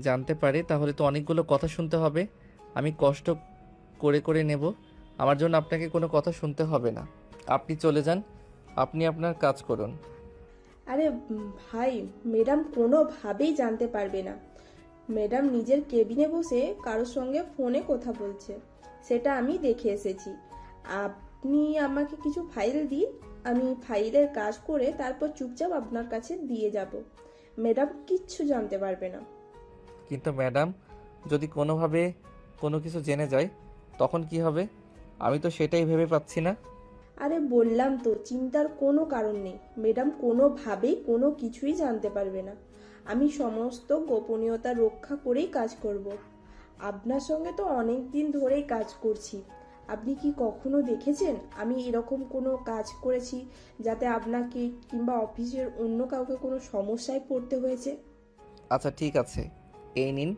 জানতে পারে তাহলে তো অনেকগুলো কথা শুনতে হবে। আমি কষ্ট করে করে নেব, আমার জন্য আপনাকে কোনো কথা শুনতে হবে না। আপনি চলে যান, আপনি আপনার কাজ করুন। আরে ভাই, ম্যাডাম কোনোভাবেই জানতে পারবে না। ম্যাডাম নিজের কেবিনে বসে কারোর সঙ্গে ফোনে কথা বলছে, সেটা আমি দেখে এসেছি। আপনি আমাকে কিছু ফাইল দিন, আমি ফাইলের কাজ করে তারপর চুপচাপ আপনার কাছে দিয়ে যাব। ম্যাডাম কিচ্ছু জানতে পারবে না। কিন্তু ম্যাডাম যদি কোনোভাবে কোনো কিছু জেনে যায় তখন কি হবে? আমি তো সেটাই ভেবে পাচ্ছি না। আরে বললাম তো, চিন্তার কোনো কারণ নেই। ম্যাডাম কোনোভাবেই কোনো কিছুই জানতে পারবে না। আমি সমস্ত গোপনীয়তা রক্ষা করেই কাজ করব। আপনার সঙ্গে তো অনেক দিন ধরেই কাজ করছি। আপনি কি কখনো দেখেছেন আমি এরকম কোনো কাজ করেছি যাতে আপনাকে কিংবা অফিসের অন্য কাউকে কোনো সমস্যায় পড়তে হয়েছে? আচ্ছা ঠিক আছে, এই নিন।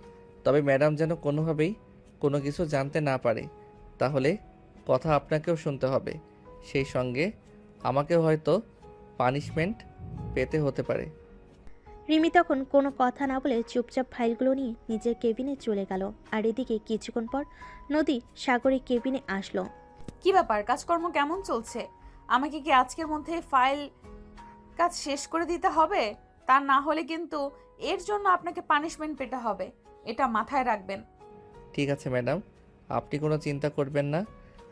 তবে ম্যাডাম যেন কোনোভাবেই কোনো কিছু জানতে না পারে, তাহলে কথা আপনাকেও শুনতে হবে, সেই সঙ্গে আমাকেও হয়তো পানিশমেন্ট পেতে হতে পারে। রিমি তখন কোনো কথা না বলে চুপচাপ ফাইলগুলো নিয়ে নিজের কেবিনে চলে গেল। আর এদিকে কিছুক্ষণ পর নদী সাগরের কেবিনে আসলো। কি ব্যাপার, কাজকর্ম কেমন চলছে? আমাকে কি আজকের মধ্যে ফাইল কাজ শেষ করে দিতে হবে? তা না হলে কিন্তু এর জন্য আপনাকে পানিশমেন্ট পেতে হবে, এটা মাথায় রাখবেন। ঠিক আছে ম্যাডাম, আপনি কোনো চিন্তা করবেন না।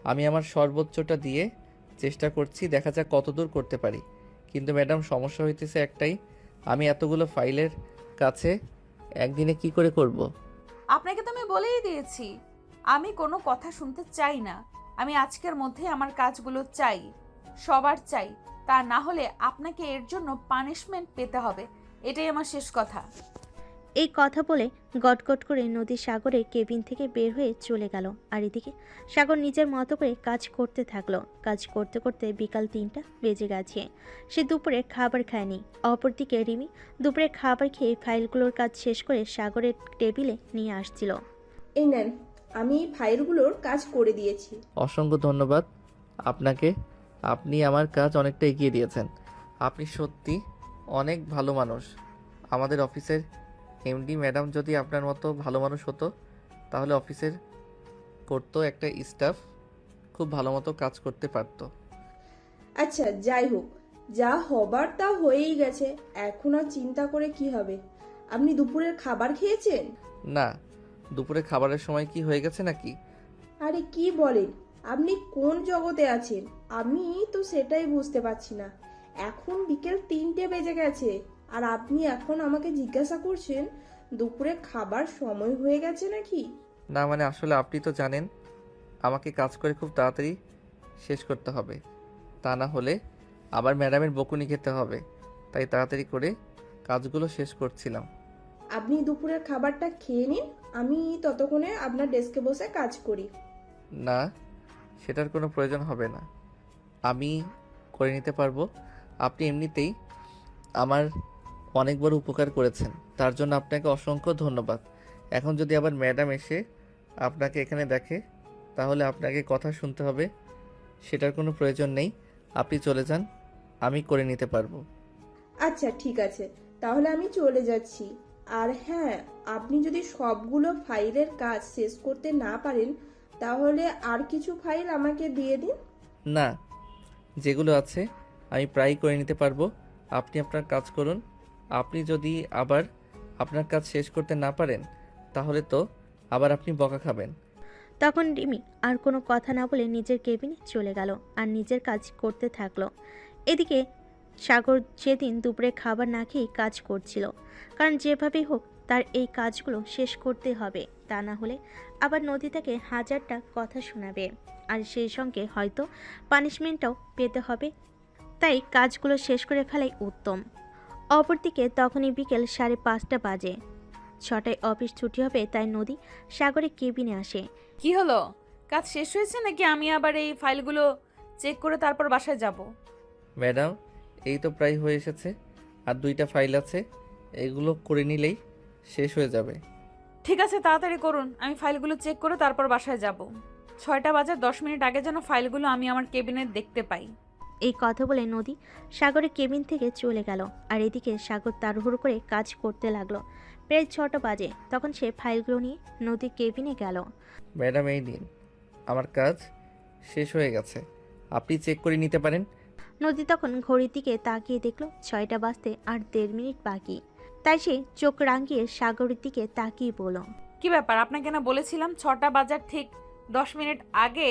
আমি আমার সর্বোচ্চটা দিয়ে চেষ্টা করছি, দেখা যাক কতদূর করতে পারি। কিন্তু ম্যাডাম সমস্যা হইতেছে একটাই, আমি এতগুলো ফাইলের কাছে একদিনে কি করে করব? আপনাকে তো আমি বলেই দিয়েছি, আমি কোনো কথা শুনতে চাই না। আমি আজকের মধ্যে আমার কাজগুলো চাই, সবার চাই। তা না হলে আপনাকে এর জন্য পানিশমেন্ট পেতে হবে, এটাই আমার শেষ কথা। এই কথা বলে গটগট করে নদী সাগরের কেবিন থেকে বের হয়ে চলে গেল। আর এদিকে সাগর নিজের মতো করে কাজ করতে থাকলো। কাজ করতে করতে বিকাল 3টা বেজে গেছে। সে দুপুরে খাবার খায়নি। অপরদিকে রিমি দুপুরে খাবার খেয়ে ফাইলগুলোর কাজ শেষ করে সাগরের টেবিলে নিয়ে আসছিল। এই নেন, আমি ফাইলগুলোর কাজ করে দিয়েছি। অসংখ্য ধন্যবাদ আপনাকে, আপনি আমার কাজ অনেকটা এগিয়ে দিয়েছেন। আপনি সত্যি অনেক ভালো মানুষ। আমাদের অফিসের এমডি ম্যাডাম যদি আপনার মতো ভালো মানুষ হতো তাহলে অফিসের করতো একটা স্টাফ খুব ভালো মতো কাজ করতে পারতো। আচ্ছা যাই হোক, যা হবার তা হয়েই গেছে, এখন আর চিন্তা করে কি হবে? আপনি দুপুরের খাবার খেয়েছেন? না, দুপুরে খাবারের সময় কি হয়ে গেছে নাকি? আরে কি বলেন, আপনি কোন জগতে আছেন? আমি তো সেটাই বুঝতে পারছি না। এখন বিকেল 3টে বেজে গেছে, আর আপনি এখন আমাকে জিজ্ঞাসা করছেন দুপুরে খাবার সময় হয়ে গেছে নাকি? না মানে আসলে আপনি তো জানেন আমাকে কাজ করে খুব তাড়াতাড়ি শেষ করতে হবে, তা না হলে আবার ম্যাডামের বকুনি খেতে হবে, তাই তাড়াতাড়ি করে কাজগুলো শেষ করছিলাম। আপনি দুপুরের খাবারটা খেয়ে নিন, আমি ততক্ষণে আপনার ডেস্কে বসে কাজ করি। না, সেটার কোনো প্রয়োজন হবে না, আমি করে নিতে পারবো। আপনি এমনিতেই আমার অনেক বড় উপকার করেছেন, তার জন্য আপনাকে অসংখ্য ধন্যবাদ। এখন যদি আবার ম্যাডাম এসে আপনাকে এখানে দেখে তাহলে আপনাকে কথা শুনতে হবে, সেটার কোনো প্রয়োজন নেই। আপনি চলে যান, আমি করে নিতে পারবো। আচ্ছা ঠিক আছে, তাহলে আমি চলে যাচ্ছি। আর হ্যাঁ, আপনি যদি সবগুলো ফাইলের কাজ শেষ করতে না পারেন তাহলে আর কিছু ফাইল আমাকে দিয়ে দিন। না, যেগুলো আছে আমি প্রায় করে নিতে পারবো, আপনি আপনার কাজ করুন। আপনি যদি আবার আপনার কাজ শেষ করতে না পারেন তাহলে তো আবার আপনি বকা খাবেন। তখন রিমি আর কোনো কথা না বলে নিজের কেবিনে চলে গেল আর নিজের কাজ করতে থাকলো। এদিকে সাগর সেদিন দুপুরে খাবার না খেয়েই কাজ করছিল, কারণ যেভাবেই হোক তার এই কাজগুলো শেষ করতে হবে, তা না হলে আবার নদী তাকে হাজারটা কথা শোনাবে, আর সেই সঙ্গে হয়তো পানিশমেন্টটাও পেতে হবে, তাই কাজগুলো শেষ করে ফেলাই উত্তম। অপরদিকে তখনই বিকেল 5:30 বাজে। 6টায় অফিস ছুটি হবে, তাই নদী সাগরের কেবিনে আসে। কি হলো, কাজ শেষ হয়েছে নাকি আমি আবার এই ফাইলগুলো চেক করে তারপর বাসায় যাব? ম্যাডাম, এই তো প্রায় হয়ে এসেছে, আর 2টা ফাইল আছে, এগুলো করে নিলেই শেষ হয়ে যাবে। ঠিক আছে, তাড়াতাড়ি করুন, আমি ফাইলগুলো চেক করে তারপর বাসায় যাব। 6টা বাজার 10 মিনিট আগে যেন ফাইলগুলো আমি আমার কেবিনে দেখতে পাই। এই কথা বলে নদী সাগরের কেবিন থেকে চলে গেল, আর এদিকে সাগর তাড়াহুড়ো করে কাজ করতে লাগলো। প্রায় 6টা বাজে, তখন সে ফাইলগুলো নিয়ে নদীর কেবিনে গেল। ম্যাডাম, এই নিন, আমার কাজ শেষ হয়ে গেছে, আপনি চেক করে নিতে পারেন। নদী তখন ঘড়ির দিকে তাকিয়ে দেখলো 6টা বাজতে আর 1.5 মিনিট বাকি, তাই সে চোখ রাঙিয়ে সাগরের দিকে তাকিয়ে বলল, কি ব্যাপার, আপনাকে না বলেছিলাম 6টা বাজার ঠিক 10 মিনিট আগে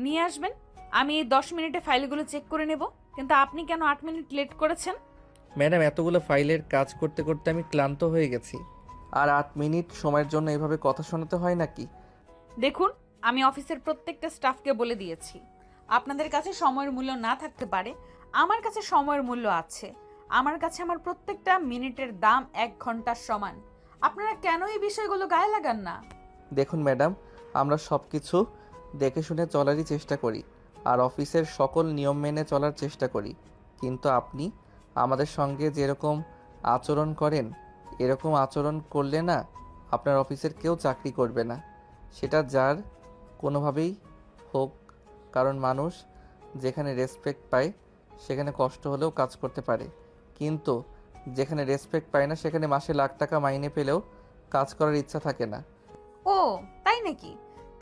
নিয়ে আসবেন, আমি 10 মিনিটে ফাইলগুলো চেক করে নেব, কিন্তু আপনি কেন 8 মিনিট লেট করেছেন? ম্যাডাম, এতগুলো ফাইলের কাজ করতে করতে আমি ক্লান্ত হয়ে গেছি, আর 8 মিনিট সময়ের জন্য এভাবে কথা শোনাতে হয় নাকি? দেখুন, আমি অফিসের প্রত্যেকটা স্টাফকে বলে দিয়েছি, আপনাদের কাছে সময়ের মূল্য না থাকতে পারে, আমার কাছে সময়ের মূল্য আছে। আমার কাছে আমার প্রত্যেকটা মিনিটের দাম 1 ঘন্টার সমান। আপনারা কেন এই বিষয়গুলো গায়ে লাগান না? দেখুন ম্যাডাম, আমরা সব কিছু দেখে শুনে চলারই চেষ্টা করি, আর অফিসের সকল নিয়ম মেনে চলার চেষ্টা করি, কিন্তু আপনি আমাদের সঙ্গে যেরকম আচরণ করেন, এরকম আচরণ করলে না আপনার অফিসের কেউ চাকরি করবে না, সেটা যার কোনোভাবেই হোক, কারণ মানুষ যেখানে রেসপেক্ট পায় সেখানে কষ্ট হলেও কাজ করতে পারে, কিন্তু যেখানে রেসপেক্ট পায় না সেখানে মাসে লাখ টাকা মাইনে পেলেও কাজ করার ইচ্ছা থাকে না। ও তাই নাকি?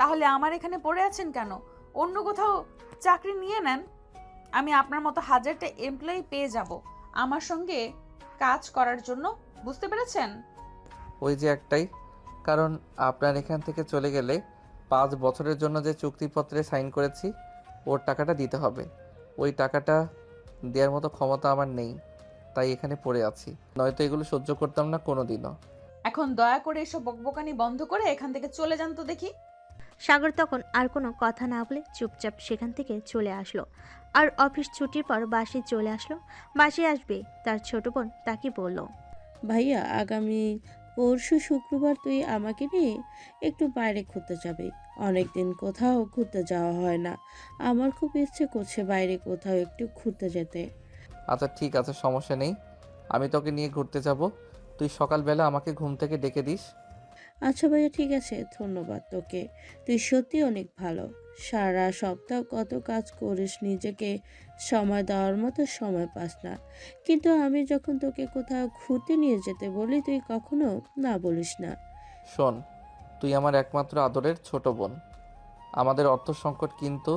তাহলে আমার এখানে পড়ে আছেন কেন? অন্য কোথাও চাকরি নিয়ে নেন, আমি আপনার মতো হাজারটা এমপ্লয়ি পেয়ে যাব আমার সঙ্গে কাজ করার জন্য, বুঝতে পেরেছেন? ওই যে একটাই কারণ, আপনার এখান থেকে চলে গেলে 5 বছরের জন্য যে চুক্তিপত্রে সাইন করেছি ওর টাকাটা দিতে হবে, ওই টাকাটা দেওয়ার মতো ক্ষমতা আমার নেই, তাই এখানে পড়ে আছি, নয়তো এগুলো সহ্য করতাম না কোনোদিনও। এখন দয়া করে এসব বকবকানি বন্ধ করে এখান থেকে চলে যান তো দেখি। সাগর তখন আর কোনো কথা না বলে চুপচাপ সেখান থেকে চলে আসলো, আর অফিস ছুটির পর বাসে চলে আসলো। বাসে আসবে তার ছোট বোন তাকে বলল, ভাইয়া, আগামী পরশু শুক্রবার তুই আমাকে নিয়ে একটু বাইরে ঘুরতে যাবি। অনেকদিন কোথাও ঘুরতে যাওয়া হয় না, আমার খুব ইচ্ছে করছে বাইরে কোথাও একটু ঘুরতে যেতে। আচ্ছা ঠিক আছে, সমস্যা নেই, আমি তোকে নিয়ে ঘুরতে যাব, তুই সকালবেলা আমাকে ঘুম থেকে ডেকে দিস। আচ্ছা ভাইয়া, ঠিক আছে, ধন্যবাদ তোকে, তুই সত্যি অনেক ভালো। সারা সপ্তাহ কত কাজ করিস, নিজেকে সময় দেওয়ার মতো সময় পাস না, কিন্তু আমি যখন তোকে কোথাও ঘুরতে নিয়ে যেতে বলি তুই কখনো না বলিস না। শোন, তুই আমার একমাত্র আদরের ছোট বোন, আমাদের অর্থ সংকট কিন্তু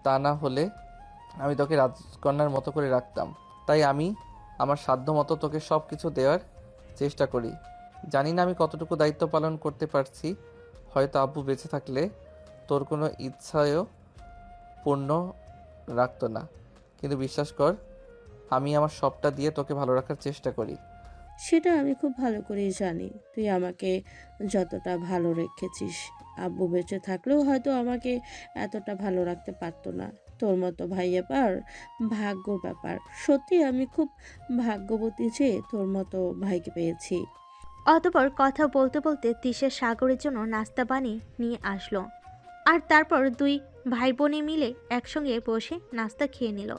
তা না হলে আমি তোকে রাজকন্যার মতো করে রাখতাম। তাই আমি আমার সাধ্য মতো তোকে সব কিছু দেওয়ার চেষ্টা করি। জানি না আমি কতটুকু দায়িত্ব পালন করতে পারছি। হয়তো আব্বু বেঁচে থাকলে তোর কোনো ইচ্ছায়ও পূর্ণ রাখতো না, কিন্তু বিশ্বাস কর আমি আমার সবটা দিয়ে তোকে ভালো রাখার চেষ্টা করি। সেটা আমি খুব ভালো করেই জানি তুই আমাকে যতটা ভালো রেখেছিস। আব্বু বেঁচে থাকলেও হয়তো আমাকে এতটা ভালো রাখতে পারতো না। তোর মতো ভাইয়া পার ভাগ্য ব্যাপার। সত্যি আমি খুব ভাগ্যবতী যে তোর মতো ভাইকে পেয়েছি। অতঃপর কথা বলতে বলতে তিশা সাগরের জন্য নাস্তা বানিয়ে নিয়ে আসলো। আর তারপর দুই ভাই বোনে মিলে একসঙ্গে বসে নাস্তা খেয়ে নিল।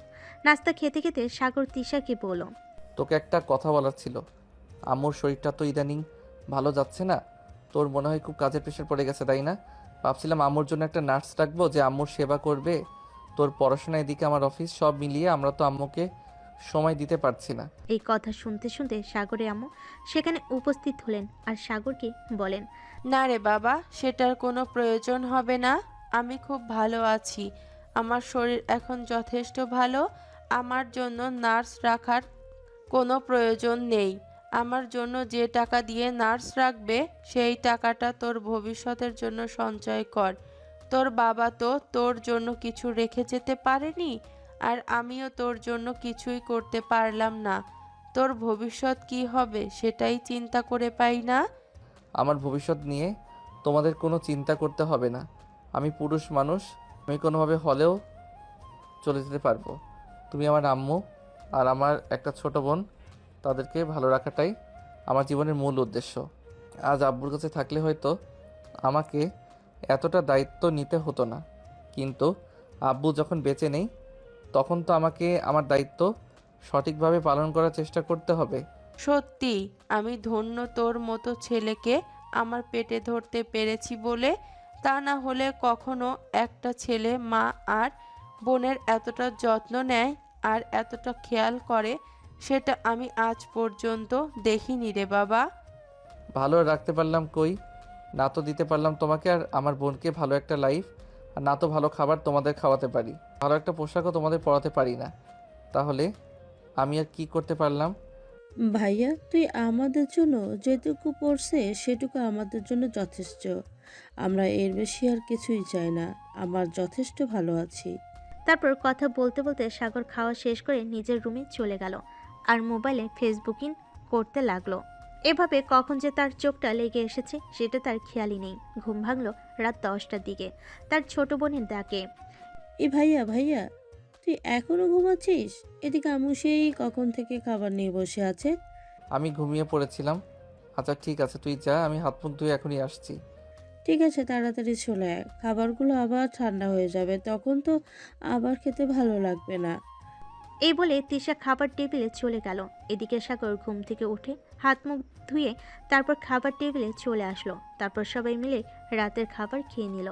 নাস্তা খেতে খেতে সাগর তিশাকে বলল, তোকে একটা কথা বলার ছিল। আম্মুর শরীরটা তো ইদানিং ভালো যাচ্ছে না। তোর মনে হয় খুব কাজের প্রেশার পড়ে গেছে, তাই না? ভাবছিলাম আম্মুর জন্য একটা নার্স রাখবো যে আম্মুর সেবা করবে। তোর পড়াশোনা এদিকে আমার অফিস, সব মিলিয়ে আমরা তো আম্মুকে সময় দিতে পারছি না। এই কথা শুনতে শুনতে সাগরের আম্মু সেখানে উপস্থিত হলেন আর সাগরকে বলেন, না রে বাবা, সেটার কোনো প্রয়োজন হবে না। আমি খুব ভালো আছি। আমার শরীর এখন যথেষ্ট ভালো। আমার জন্য নার্স রাখার কোনো প্রয়োজন নেই। আমার জন্য যে টাকা দিয়ে নার্স রাখবে সেই টাকাটা তোর ভবিষ্যতের জন্য সঞ্চয় কর। তোর বাবা তো তোর জন্য কিছু রেখে যেতে পারেনি, আর আমিও তোর জন্য কিছুই করতে পারলাম না। তোর ভবিষ্যৎ কি হবে সেটাই চিন্তা করে পাই না। আমার ভবিষ্যৎ নিয়ে তোমাদের কোনো চিন্তা করতে হবে না। আমি পুরুষ মানুষ, আমি কোনোভাবে হলেও চলে যেতে পারবো। তুমি আমার আম্মু আর আমার একটা ছোট বোন, তাদেরকে ভালো রাখাটাই আমার জীবনের মূল উদ্দেশ্য। আজ আব্বুর কাছে থাকলে হয়তো আমাকে এতটা দায়িত্ব নিতে হতো না, কিন্তু আব্বু যখন বেঁচে নেই তখন তো আমাকে আমার দায়িত্ব সঠিকভাবে পালন করার চেষ্টা করতে হবে। সত্যি আমি ধন্য তোর মতো ছেলেকে আমার পেটে ধরতে পেরেছি বলে। তা না হলে কখনো একটা ছেলে মা আর বোনের এতটা যত্ন নেয় আর এতটা খেয়াল করে সেটা আমি আজ পর্যন্ত দেখিনি রে বাবা। ভালো রাখতে পারলাম কই? না তো দিতে পারলাম তোমাকে আর আমার বোনকে ভালো একটা লাইফ, আর না তো ভালো খাবার তোমাদের খাওয়াতে পারি, ভালো একটা পোশাকও তোমাদের পরাতে পারি না। তাহলে আমি আর কি করতে পারলাম? ভাইয়া তুই আমাদের জন্য যেটুকু পড়ছে সেটুকু আমাদের জন্য যথেষ্ট। আমরা এর বেশি আর কিছুই চাই না। আমার যথেষ্ট ভালো আছি। তারপর কথা বলতে বলতে সাগর খাওয়া শেষ করে নিজের রুমে চলে গেল আর মোবাইলে ফেসবুকিং করতে লাগলো। এভাবে কখন যে তার চোখটা লেগে এসেছে সেটা তার খেয়ালই নেই। ঘুম ভাঙলো রাত 10টার দিকে তার ছোট বোনের ডাকে। এ ভাইয়া ভাইয়া, তুই এখনো ঘুমাচ্ছিস? এদিকে আম্মু সেই কখন থেকে খাবার নিয়ে বসে আছে। আমি ঘুমিয়ে পড়েছিলাম। আচ্ছা ঠিক আছে, তুই যা, আমি হাত মুখ ধুয়ে এখনই আসছি। ঠিক আছে, তাড়াতাড়ি চলে আয়। খাবারগুলো আবার ঠান্ডা হয়ে যাবে, তখন তো আবার খেতে ভালো লাগবে না। এই বলে তিশা খাবার টেবিলে চলে গেল। এদিকে সাগর ঘুম থেকে উঠে হাত মুখ ধুয়ে তারপর খাবার টেবিলে চলে আসলো। তারপর সবাই মিলে রাতের খাবার খেয়ে নিল।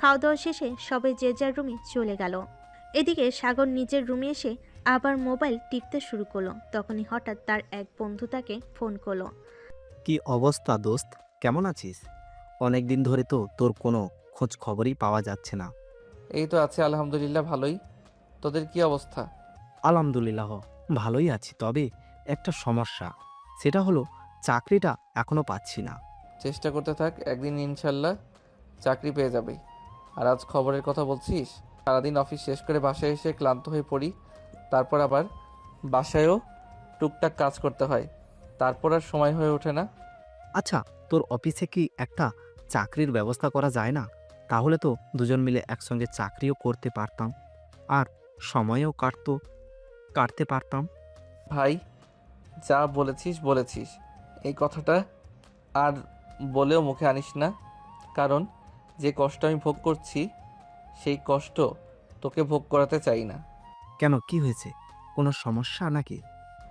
খাওয়া দাওয়া শেষে সবাই যে যার রুমে চলে গেল। এদিকে সাগর নিজের রুমে এসে আবার মোবাইল টিপতে শুরু করলো। তখনই হঠাৎ তার এক বন্ধু তাকে ফোন করলো। কি অবস্থা দোস্ত, কেমন আছিস? অনেক দিন ধরে তো তোর কোনো খোঁজ খবরই পাওয়া যাচ্ছে না। এই তো আছে আলহামদুলিল্লাহ, ভালোই। তোদের কি অবস্থা? আলহামদুলিল্লাহ ভালোই আছি, তবে একটা সমস্যা। সেটা হলো চাকরিটা এখনো পাচ্ছি না। চেষ্টা করতে থাক, একদিন ইনশাল্লাহ চাকরি পেয়ে যাবে। আর আজ খবরের কথা বলছিস? সারাদিন অফিস শেষ করে বাসায় এসে ক্লান্ত হয়ে পড়ি, তারপর আবার বাসায়ও টুকটাক কাজ করতে হয়, তারপর আর সময় হয়ে ওঠে না। আচ্ছা, তোর অফিসে কি একটা চাকরির ব্যবস্থা করা যায় না? তাহলে তো দুজন মিলে একসঙ্গে চাকরিও করতে পারতাম, আর সময়ও কাটতে পারতাম। ভাই, যা বলেছিস বলেছিস, এই কথাটা আর বলেও মুখে আনিস না, কারণ যে কষ্ট আমি ভোগ করছি সেই কষ্ট তোকে ভোগ করাতে চাই না। কেন, কি হয়েছে? কোনো সমস্যা নাকি?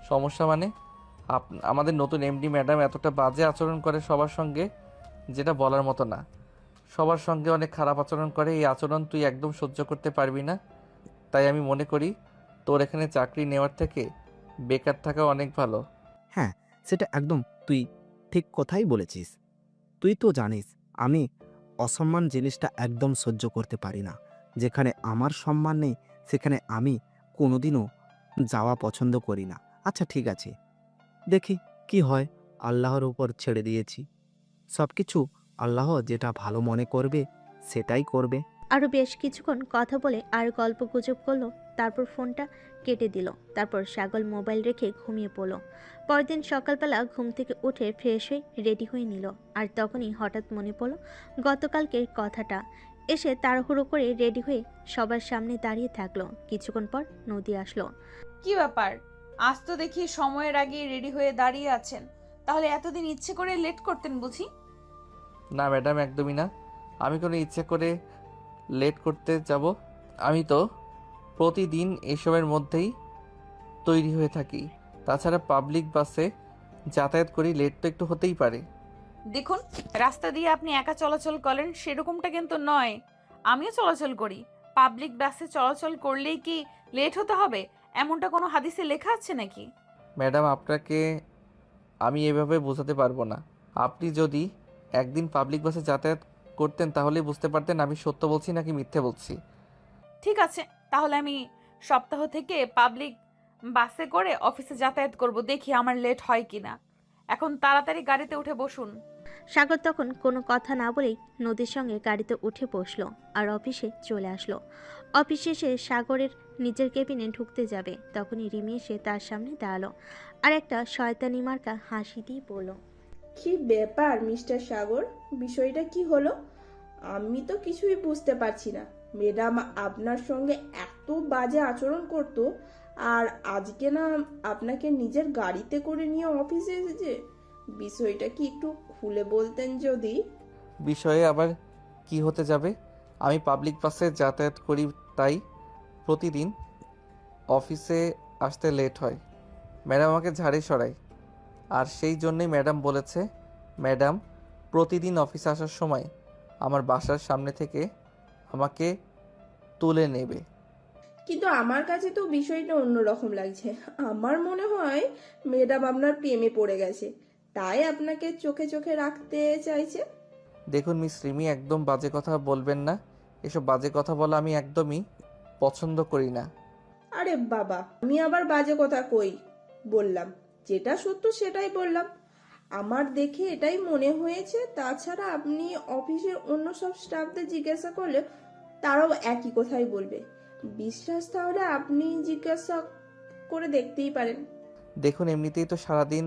সমস্যা মানে? আমাদের নতুন এমডি ম্যাডাম এতটা বাজে আচরণ করে সবার সঙ্গে, যেটা বলার মতো না। সবার সঙ্গে অনেক খারাপ আচরণ করে। এই আচরণ তুই একদম সহ্য করতে পারবি না। তাই আমি মনে করি তোর এখানে চাকরি নেওয়ার থেকে বেকার থাকা অনেক ভালো। হ্যাঁ, সেটা একদম তুই ঠিক কথাই বলেছিস। তুই তো জানিস আমি অসম্মান জিনিসটা একদম সহ্য করতে পারি না। যেখানে আমার সম্মান নেই সেখানে আমি কোনোদিনও যাওয়া পছন্দ করি না। আচ্ছা ঠিক আছে, দেখি কি হয়, আল্লাহর উপর ছেড়ে দিয়েছি। সব কিছু আল্লাহ যেটা ভালো মনে করবে সেটাই করবে। আরও বেশ কিছুক্ষণ কথা বলে আর গল্প গুজব করলো, তারপর ফোনটা কেটে দিল। তারপর সাগর মোবাইল রেখে ঘুমিয়ে পড়ল। পরদিন সকালবেলা ঘুম থেকে উঠে ফ্রেশ হয়ে রেডি হয়ে নিল। আর তখনই হঠাৎ মনে পড়ল গতকালকের কথাটা। এসে তাড়াহুড়ো করে রেডি হয়ে সবার সামনে দাঁড়িয়ে থাকলো। কিছুক্ষণ পর নদী আসলো। কি ব্যাপার, আজ তো দেখি সময়ের আগে রেডি হয়ে দাঁড়িয়ে আছেন। তাহলে এতদিন ইচ্ছে করে লেট করতেন বুঝি? না ম্যাডাম, একদমই না। আমি কোনো ইচ্ছে করে লেট করতে যাব? আমি তো প্রতিদিন এসবের মধ্যেই তৈরি হয়ে থাকি। তাছাড়া পাবলিক বাসে যাতায়াত করি, লেট তো একটু হতেই পারে। দেখুন, রাস্তা দিয়ে আপনি একা চলাচল করেন সেরকমটা কিন্তু নয়। আমিও চলাচল করি। পাবলিক বাসে চলাচল করলেই কি লেট হতে হবে এমনটা কোনো হাদিসে লেখা আছে নাকি? ম্যাডাম, আপনাকে আমি এভাবে বোঝাতে পারবো না। আপনি যদি একদিন পাবলিক বাসে যাতায়াত করতেন তাহলেই বুঝতে পারতেন আমি সত্য বলছি নাকি মিথ্যে বলছি। ঠিক আছে, তাহলে আমি সপ্তাহ থেকে পাবলিক বাসে করে অফিসে যাতায়াত করব, দেখি আমার লেট হয় কিনা। এখন তাড়াতাড়ি গাড়িতে উঠে বসুন। সাগর তখন কোনো কথা না বলেই নদীর সঙ্গে গাড়িতে উঠে বসলো আর অফিসে চলে আসলো। অফিসে এসে সাগরের নিজের কেবিনে ঢুকতে যাবে, তখনই রিমি এসে তার সামনে দাঁড়ালো আর একটা শয়তানি মার্কা হাসি দিয়ে বলল, কি ব্যাপার মিস্টার সাগর, বিষয়টা কি হলো? আমি তো কিছুই বুঝতে পারছি না। ম্যাডাম আপনার সঙ্গে এত বাজে আচরণ করতো, আর আজকে না আপনাকে নিজের গাড়িতে করে নিয়ে অফিসে এসেছে। বিষয়টা কি একটু খুলে বলতেন যদি? বিষয়ে আবার কি হতে যাবে? আমি পাবলিক বাসে যাতায়াত করি, তাই প্রতিদিন অফিসে আসতে লেট হয়। ম্যাডাম আমাকে ঝাড়ে সরায়, আর সেই জন্যই ম্যাডাম বলেছে ম্যাডাম প্রতিদিন অফিসে আসার সময় আমার বাসার সামনে থেকে আমাকে তুলে নেবে। কিন্তু আমার কাছে তো বিষয়টা অন্যরকম লাগছে। আমার মনে হয় ম্যাডাম আপনার প্রেমে পড়ে গেছে, তাই আপনাকে চোখে চোখে রাখতে চাইছে। দেখুন মিস রিমি, একদম বাজে কথা বলবেন না। এসব বাজে কথা বলা আমি একদমই পছন্দ করি না। আরে বাবা, আমি আবার বাজে কথা কই বললাম? যেটা সত্য সেটাই বললাম। আমার দেখে এটাই মনে হয়েছে। তাছাড়া আপনি অফিসের অন্য সব স্টাফদের জিজ্ঞাসা করলে তারাও একই কথাই বলবে। বিশ্বাস তাহলে আপনি জিজ্ঞাসা করে দেখতেই পারেন। দেখুন, এমনিতেই তো সারাদিন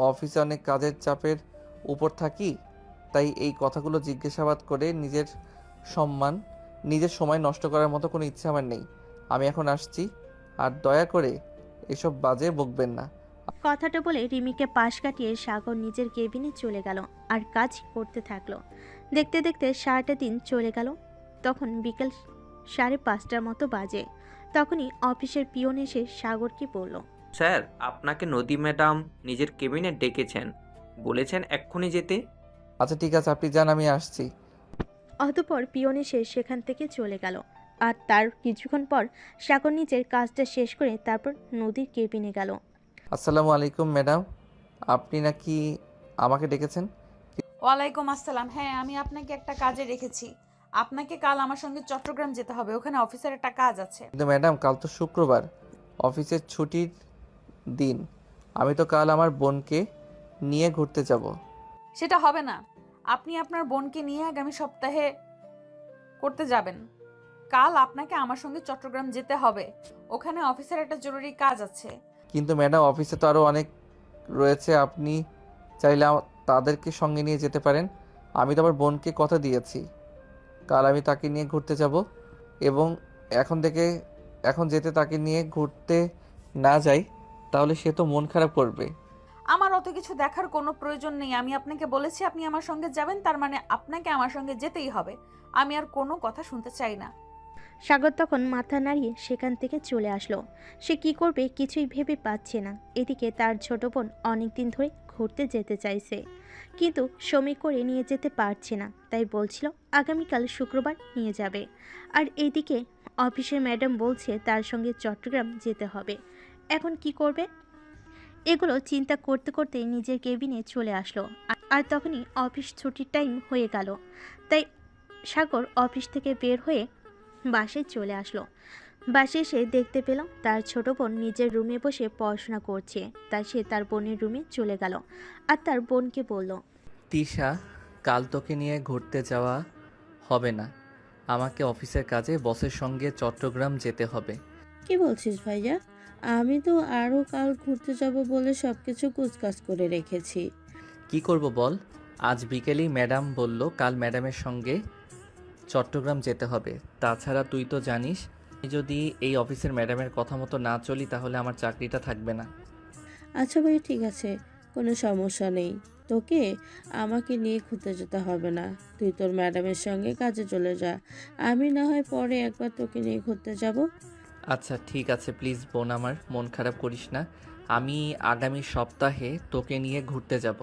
অফিসে অনেক কাজের চাপের উপর থাকি, তাই এই কথাগুলো জিজ্ঞাসাবাদ করে নিজের সময় নষ্ট করার মতো কোনো ইচ্ছে আমার নেই। আমি এখন আসছি, আর দয়া করে এসব বাজে বকবেন না। কথাটা বলে রিমিকে পাশ কাটিয়ে সাগর নিজের কেবিনে চলে গেল আর কাজ করতে থাকলো। দেখতে দেখতে সারাটা দিন চলে গেল। তখন বিকেল 5:30টার মতো বাজে। তখনই অফিসের পিয়ন এসে সাগরকে বলল, স্যার, আপনাকে নদী ম্যাডাম নিজের কেবিনে ডেকেছেন, বলেছেন এক্ষুনি যেতে। আচ্ছা ঠিক আছে, আপনি যান, আমি আসছি। অতঃপর পিয়ন এসে সেখান থেকে চলে গেল। আর তার কিছুক্ষণ পর সাগর নিজের কাজটা শেষ করে তারপর নদীর কেবিনে গেল। আসসালামু আলাইকুম ম্যাডাম, আপনি নাকি আমাকে ডেকেছেন? ওয়ালাইকুম আসসালাম। হ্যাঁ, আমি আপনাকে একটা কাজে রেখেছি। আপনাকে কাল আমার সঙ্গে চট্টগ্রাম যেতে হবে, ওখানে অফিসের একটা কাজ আছে। কিন্তু ম্যাডাম, কাল তো শুক্রবার, অফিসের ছুটির দিন। আমি তো কাল আমার বোনকে নিয়ে ঘুরতে যাব। সেটা হবে না। আপনি আপনার বোনকে নিয়ে আগামী সপ্তাহে করতে যাবেন। কাল আপনাকে আমার সঙ্গে চট্টগ্রাম যেতে হবে, ওখানে অফিসের একটা জরুরি কাজ আছে। কিন্তু ম্যাডাম, অফিসে তো আরও অনেক রয়েছে, আপনি চাইলে তাদেরকে সঙ্গে নিয়ে যেতে পারেন। আমি তো আমার বোনকে কথা দিয়েছি কাল আমি তাকে নিয়ে ঘুরতে যাব, এবং এখন যেতে তাকে নিয়ে ঘুরতে না যাই তাহলে সে তো মন খারাপ করবে। আমার অত কিছু দেখার কোনো প্রয়োজন নেই। আমি আপনাকে বলেছি আপনি আমার সঙ্গে যাবেন, তার মানে আপনাকে আমার সঙ্গে যেতেই হবে। আমি আর কোনো কথা শুনতে চাই না। সাগর তখন মাথা নাড়িয়ে সেখান থেকে চলে আসলো। সে কি করবে কিছুই ভেবে পাচ্ছে না। এদিকে তার ছোট বোন অনেকদিন ধরে ঘুরতে যেতে চাইছে, কিন্তু সময় করে নিয়ে যেতে পারছে না, তাই বলছিল আগামীকাল শুক্রবার নিয়ে যাবে। আর এইদিকে অফিসের ম্যাডাম বলছে তার সঙ্গে চট্টগ্রাম যেতে হবে। এখন কি করবে? এগুলো চিন্তা করতে করতে নিজের কেবিনে চলে আসলো। আর তখনই অফিস ছুটির টাইম হয়ে গেল। তাই সাগর অফিস থেকে বের হয়ে বাসায় চলে আসলো। বাসায় এসে দেখতে পেল তার ছোট বোন নিজের রুমে বসে পড়াশোনা করছে। তাই সে তার বোনের রুমে চলে গেল আর তার বোনকে বলল, তিশা, কাল তোকে নিয়ে ঘুরতে যাওয়া হবে না। আমাকে অফিসের কাজে বসের সঙ্গে চট্টগ্রাম যেতে হবে। কি বলছিস ভাইয়া? আমি তো আরও কাল ঘুরতে যাব বলে সব কিছু কুচকাজ করে রেখেছি। কি করব বল? আজ বিকেলেই ম্যাডাম বলল কাল ম্যাডামের সঙ্গে চট্টগ্রাম যেতে হবে। তাছাড়া তুই তো জানিস, আমি যদি এই অফিসের ম্যাডামের কথা মতো না চলি তাহলে আমার চাকরিটা থাকবে না। আচ্ছা ভাই, ঠিক আছে, কোনো সমস্যা নেই। তোকে আমাকে নিয়ে ঘুরতে যেতে হবে না। তুই তোর ম্যাডামের সঙ্গে কাজে চলে যা। আমি না হয় পরে একবার তোকে নিয়ে ঘুরতে যাব। আচ্ছা ঠিক আছে, প্লিজ বোন, আমার মন খারাপ করিস না। আমি আগামী সপ্তাহে তোকে নিয়ে ঘুরতে যাব।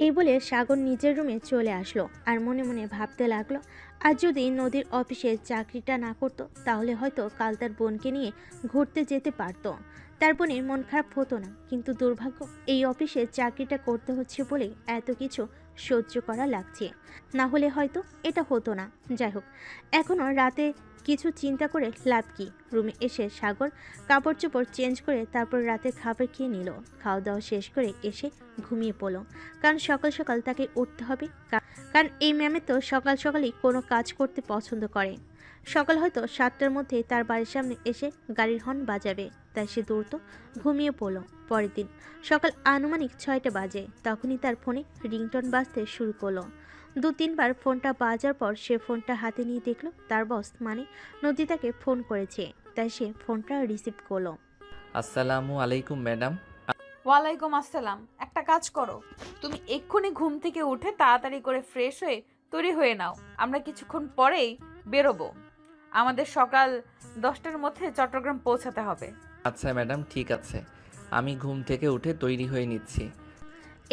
এই বলে সাগর নিজের রুমে চলে আসলো আর মনে মনে ভাবতে লাগলো, আর যদি নদীর অফিসে চাকরিটা না করতো তাহলে হয়তো কাল তার বোনকে নিয়ে ঘুরতে যেতে পারতো। তার বোনের মন খারাপ হতো না, কিন্তু দুর্ভাগ্য এই অফিসে চাকরিটা করতে হচ্ছে বলে এত কিছু সহ্য করা লাগছে। না হলে হয়তো এটা হতো না। যাই হোক, এখনও রাতে কিছু চিন্তা করে লাভ কি। রুমে এসে সাগর কাপড় চোপড় চেঞ্জ করে তারপর রাতে খাবার খেয়ে নিল। খাওয়া দাওয়া শেষ করে এসে ঘুমিয়ে পড়ল, কারণ সকাল সকাল তাকে উঠতে হবে। কারণ এই ম্যামে তো সকাল সকালই কোনো কাজ করতে পছন্দ করে। সকাল হয়তো 7টার মধ্যে তার বাড়ির সামনে এসে গাড়ির হর্ন বাজাবে, তাই সে দ্রুত ঘুমিয়ে পড়ল। পরের দিন সকাল আনুমানিক 6টা বাজে, তখনই তার ফোনে রিংটোন বাজতে শুরু করলো। 2-3বার ফোনটা বাজার পর সে ফোনটা হাতে নিয়ে দেখলো তার বস মানে নদী তাকে ফোন করেছে, তাই সে ফোনটা রিসিভ করলো। আসসালামু আলাইকুম ম্যাডাম। ওয়ালাইকুম আসসালাম। একটা কাজ করো, তুমি এক্ষুনি ঘুম থেকে উঠে তাড়াতাড়ি করে ফ্রেশ হয়ে তৈরি হয়ে নাও। আমরা কিছুক্ষণ পরেই বেরোবো। আমাদের সকাল 10টার মধ্যে চট্টগ্রাম পৌঁছাতে হবে। আচ্ছা ম্যাডাম, ঠিক আছে, আমি ঘুম থেকে উঠে তৈরি হয়ে নিচ্ছি।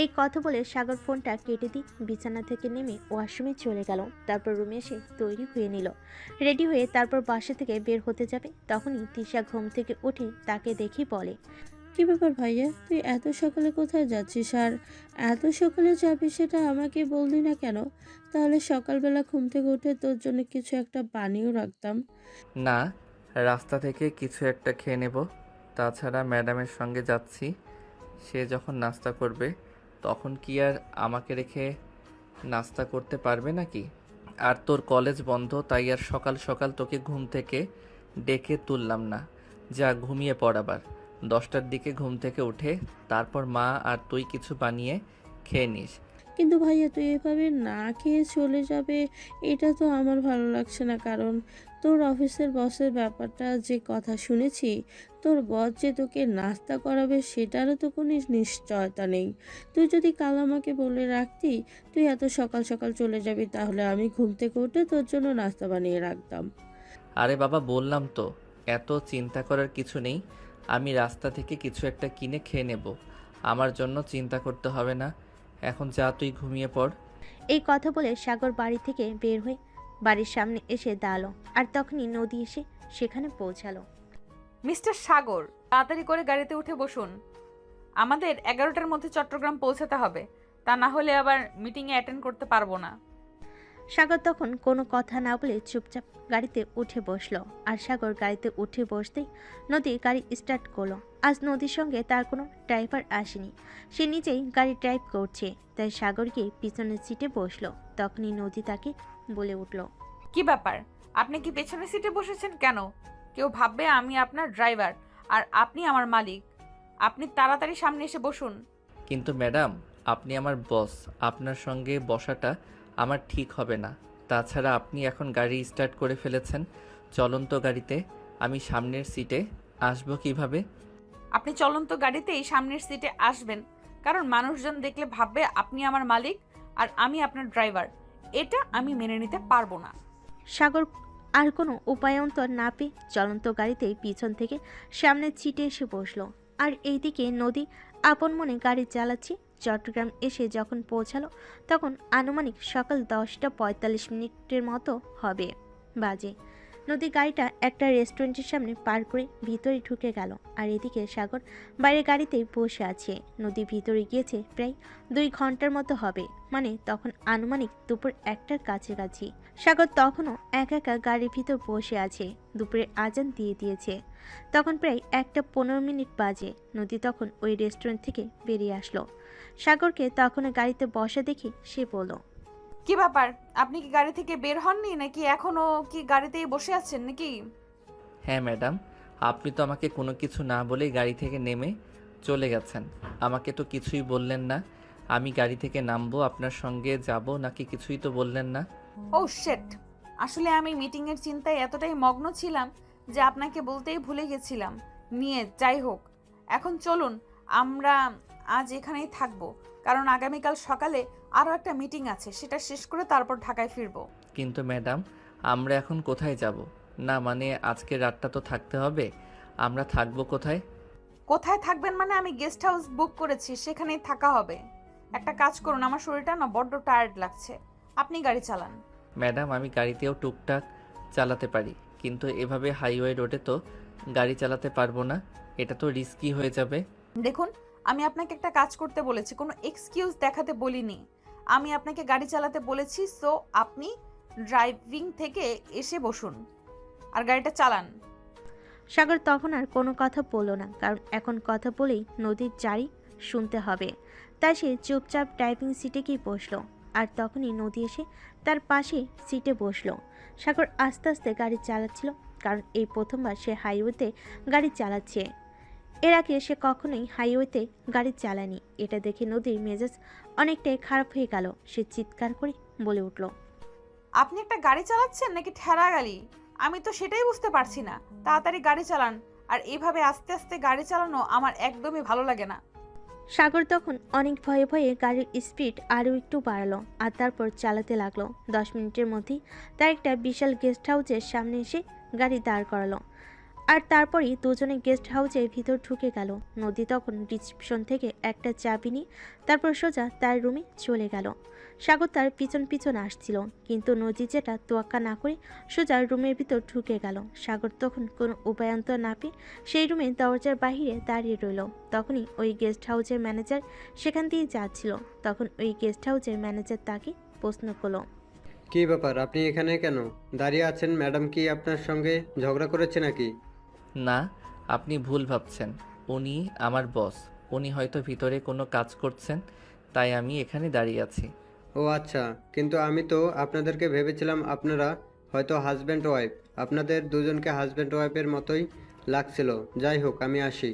এই কথা বলে সাগর ফোনটা কেটে দিয়ে বিছানা থেকে নেমে ওয়াশরুমে চলে গেল। তারপর রুমে এসে তৈরি হয়ে নিল। রেডি হয়ে তারপর বাসা থেকে বের হতে যাবে, তখনই তিশা ঘুম থেকে উঠে তাকে দেখি বলে, কি ব্যাপার ভাইয়া, তুই এত সকালে কোথায় যাচ্ছিস? আর এত সকালে যাবি সেটা আমাকে বললি না কেন? তাহলে সকালবেলা ঘুম থেকে উঠে তোর জন্য কিছু একটা বানিয়েও রাখতাম। না, রাস্তা থেকে কিছু একটা খেয়ে নেব। তাছাড়া ম্যাডামের সঙ্গে যাচ্ছি, সে যখন নাস্তা করবে তখন কি আর আমাকে রেখে নাস্তা করতে পারবে নাকি? আর তোর কলেজ বন্ধ, তাই আর সকাল সকাল তোকে ঘুম থেকে ডেকে তুললাম না। যা ঘুমিয়ে পড় আবার। 10টার দিকে ঘুম থেকে উঠে তারপর মা আর তুই কিছু বানিয়ে খেয়ে নিস। কিন্তু ভাইয়া, তুই এভাবে না খেয়ে চলে যাবে, এটা তো আমার ভালো লাগছে না। কারণ তোর অফিসের বসের ব্যাপারটা যে কথা শুনেছি, তোর বস যে তোকে নাস্তা করাবে সেটারও তো কোনো নিশ্চয়তা নেই। তুই যদি কাল আমাকে বলে রাখতি তুই এত সকাল সকাল চলে যাবি, তাহলে আমি ঘুম থেকে উঠে তোর জন্য নাস্তা বানিয়ে রাখতাম। আরে বাবা, বললাম তো, এত চিন্তা করার কিছু নেই। আমি রাস্তা থেকে কিছু একটা কিনে খেয়ে নেব, আমার জন্য চিন্তা করতে হবে না। এখন যা, তুই ঘুমিয়ে পড়। এই কথা বলে সাগর বাড়ি থেকে বের হয়ে বাড়ির সামনে এসে দাঁড়ালো, আর তখনই নদী এসে সেখানে পৌঁছালো। মিস্টার সাগর, তাড়াতাড়ি করে গাড়িতে উঠে বসুন। আমাদের 11টার মধ্যে চট্টগ্রাম পৌঁছাতে হবে, তা না হলে আবার মিটিংয়ে অ্যাটেন্ড করতে পারবো না। সাগর তখন কোনো কথা না বলে চুপচাপ গাড়িতে উঠে বসলো। আর সাগর গাড়িতে উঠে বসতেই নদী গাড়ি স্টার্ট করলো। আজ নদীর সঙ্গে তার কোনো ড্রাইভার আসেনি, সে নিজেই গাড়ি ড্রাইভ করছে, তাই সাগর গিয়ে পিছনের সিটে বসলো। তখনই নদী তাকে বলে উঠল, কি ব্যাপার, আপনি কি পেছনের সিটে বসেছেন কেন? কেউ ভাববে আমি আপনার ড্রাইভার আর আপনি আমার মালিক। আপনি তাড়াতাড়ি সামনে এসে বসুন। কিন্তু ম্যাডাম, আপনি আমার বস, আপনার সঙ্গে বসাটা আমার ঠিক হবে না। তাছাড়া আপনি এখন গাড়ি স্টার্ট করে ফেলেছেন চলন্ত গাড়িতে, আমি সামনের সিটে আসবো কিভাবে? আপনি চলন্ত গাড়িতেই সামনের সিটে আসবেন, কারণ মানুষজন দেখলে ভাববে আপনি আমার মালিক আর আমি আপনার ড্রাইভার। এটা আমি মেনে নিতে পারবো না। সাগর আর কোনো উপায়ন্তর না পেয়ে চলন্ত গাড়িতেই পিছন থেকে সামনের সিটে এসে বসলো। আর এইদিকে নদী আপন মনে গাড়ি চালাচ্ছে। চট্টগ্রাম এসে যখন পৌঁছালো তখন আনুমানিক সকাল 10টা 45 মিনিটের মতো হবে বাজে। নদী গাড়িটা একটা রেস্টুরেন্টের সামনে পার করে ভিতরে ঢুকে গেল। আর এদিকে সাগর বাইরে গাড়িতেই বসে আছে। নদী ভিতরে গিয়েছে প্রায় 2 ঘন্টার মতো হবে, মানে তখন আনুমানিক দুপুর 1টার কাছাকাছি। সাগর তখনও একা একা গাড়ির ভিতর বসে আছে। দুপুরে আজান দিয়ে দিয়েছে। তখন প্রায় 1:15 বাজে। নদী তখন ওই রেস্টুরেন্ট থেকে বেরিয়ে আসলো। সাগরকে তখন গাড়িতে বসা দেখে সে বলল, কি ব্যাপার, আপনি কি গাড়ি থেকে বের হননি নাকি এখনো কি গাড়িতেই বসে আছেন নাকি? হ্যাঁ ম্যাডাম, আপনি তো আমাকে কোনো কিছু না বলেই গাড়ি থেকে নেমে চলে গেছেন। আমাকে তো কিছুই বললেন না। আমি গাড়ি থেকে নামবো, আপনার সঙ্গে যাব নাকি কিছুই তো বললেন না। ও শিট, আসলে আমি মিটিং এর চিন্তায় এতটাই মগ্ন ছিলাম যে আপনাকে বলতেই ভুলে গেছিলাম। যাই হোক, এখন চলুন আমরা আজ এখানেই থাকবো, কারণ আগামীকাল সকালে আরও একটা মিটিং আছে, সেটা শেষ করে তারপর ঢাকায় ফিরবো। কিন্তু ম্যাডাম, আমরা এখন কোথায় যাব? না মানে আজকে রাতটা তো থাকতে হবে, আমরা থাকবো কোথায়? কোথায় থাকবেন মানে আমি গেস্ট হাউস বুক করেছি, সেখানেই থাকা হবে। একটা কাজ করুন, আমার শরীরটা না বড্ড টায়ার্ড লাগছে, আপনি গাড়ি চালান। ম্যাডাম, আমি গাড়িতেও টুকটাক চালাতে পারি, কিন্তু এভাবে হাইওয়ে রোডে তো গাড়ি চালাতে পারবো না, এটা তো রিস্কি হয়ে যাবে। দেখুন, আমি আপনাকে একটা কাজ করতে বলেছি, কোনো এক্সকিউজ দেখাতে বলিনি। আমি আপনাকে গাড়ি চালাতে বলেছি, সো আপনি ড্রাইভিং থেকে এসে বসুন আর গাড়িটা চালান। সাগর তখন আর কোনো কথা বলল না, কারণ এখন কথা বলেই নদীর জারি শুনতে হবে। তাই সে চুপচাপ ড্রাইভিং সিটে গিয়ে বসলো। আর তখনই নদী এসে তার পাশে সিটে বসলো। সাগর আস্তে আস্তে গাড়ি চালাচ্ছিল, কারণ এই প্রথমবার সে হাইওয়েতে গাড়ি চালাচ্ছে। এর আগে সে কখনোই হাইওয়েতে গাড়ি চালায়নি। এটা দেখে নদীর মেজাজ অনেকটাই খারাপ হয়ে গেল। সে চিৎকার করে বলে উঠল, আপনি একটা গাড়ি চালাচ্ছেন নাকি ঠেলা গাড়ি? আমি তো সেটাই বুঝতে পারছি না। তাড়াতাড়ি গাড়ি চালান, আর এইভাবে আস্তে আস্তে গাড়ি চালানো আমার একদমই ভালো লাগে না। সাগর তখন অনেক ভয়ে ভয়ে গাড়ির স্পিড আরও একটু বাড়ালো আর তারপর চালাতে লাগলো। 10 মিনিটের মধ্যেই তার একটা বিশাল গেস্ট হাউসের সামনে এসে গাড়ি দাঁড় করালো। আর তারপরই দুজনে গেস্ট হাউসের ভিতর ঢুকে গেল। নদী তখন রিসেপশন থেকে একটা চাবি নিয়ে তারপর সোজা তার রুমে চলে গেল। সাগর তার পিছন পিছন আসছিল, কিন্তু নদী যেটা তোয়াক্কা না করে সোজা রুমের ভিতর ঢুকে গেল। সাগর তখন কোনো উপায়ন্তর না পেয়ে সেই রুমে দরজার বাহিরে দাঁড়িয়ে রইল। তখনই ওই গেস্ট হাউসের ম্যানেজার সেখান দিয়ে যাচ্ছিল। তখন ওই গেস্ট হাউসের ম্যানেজার তাকে প্রশ্ন করলো, কী ব্যাপার, আপনি এখানে কেন দাঁড়িয়ে আছেন? ম্যাডাম কি আপনার সঙ্গে ঝগড়া করেছে নাকি? না, আপনি ভুল ভাবছেন। উনি আমার বস, উনি হয়তো ভিতরে কোনো কাজ করছেন, তাই আমি এখানে দাঁড়িয়ে আছি। ও আচ্ছা, কিন্তু আমি তো আপনাদেরকে ভেবেছিলাম আপনারা হয়তো হাজব্যান্ড ওয়াইফ। আপনাদের দুজনকে হাজব্যান্ড ওয়াইফের মতোই লাগছিল। যাই হোক, আমি আসি।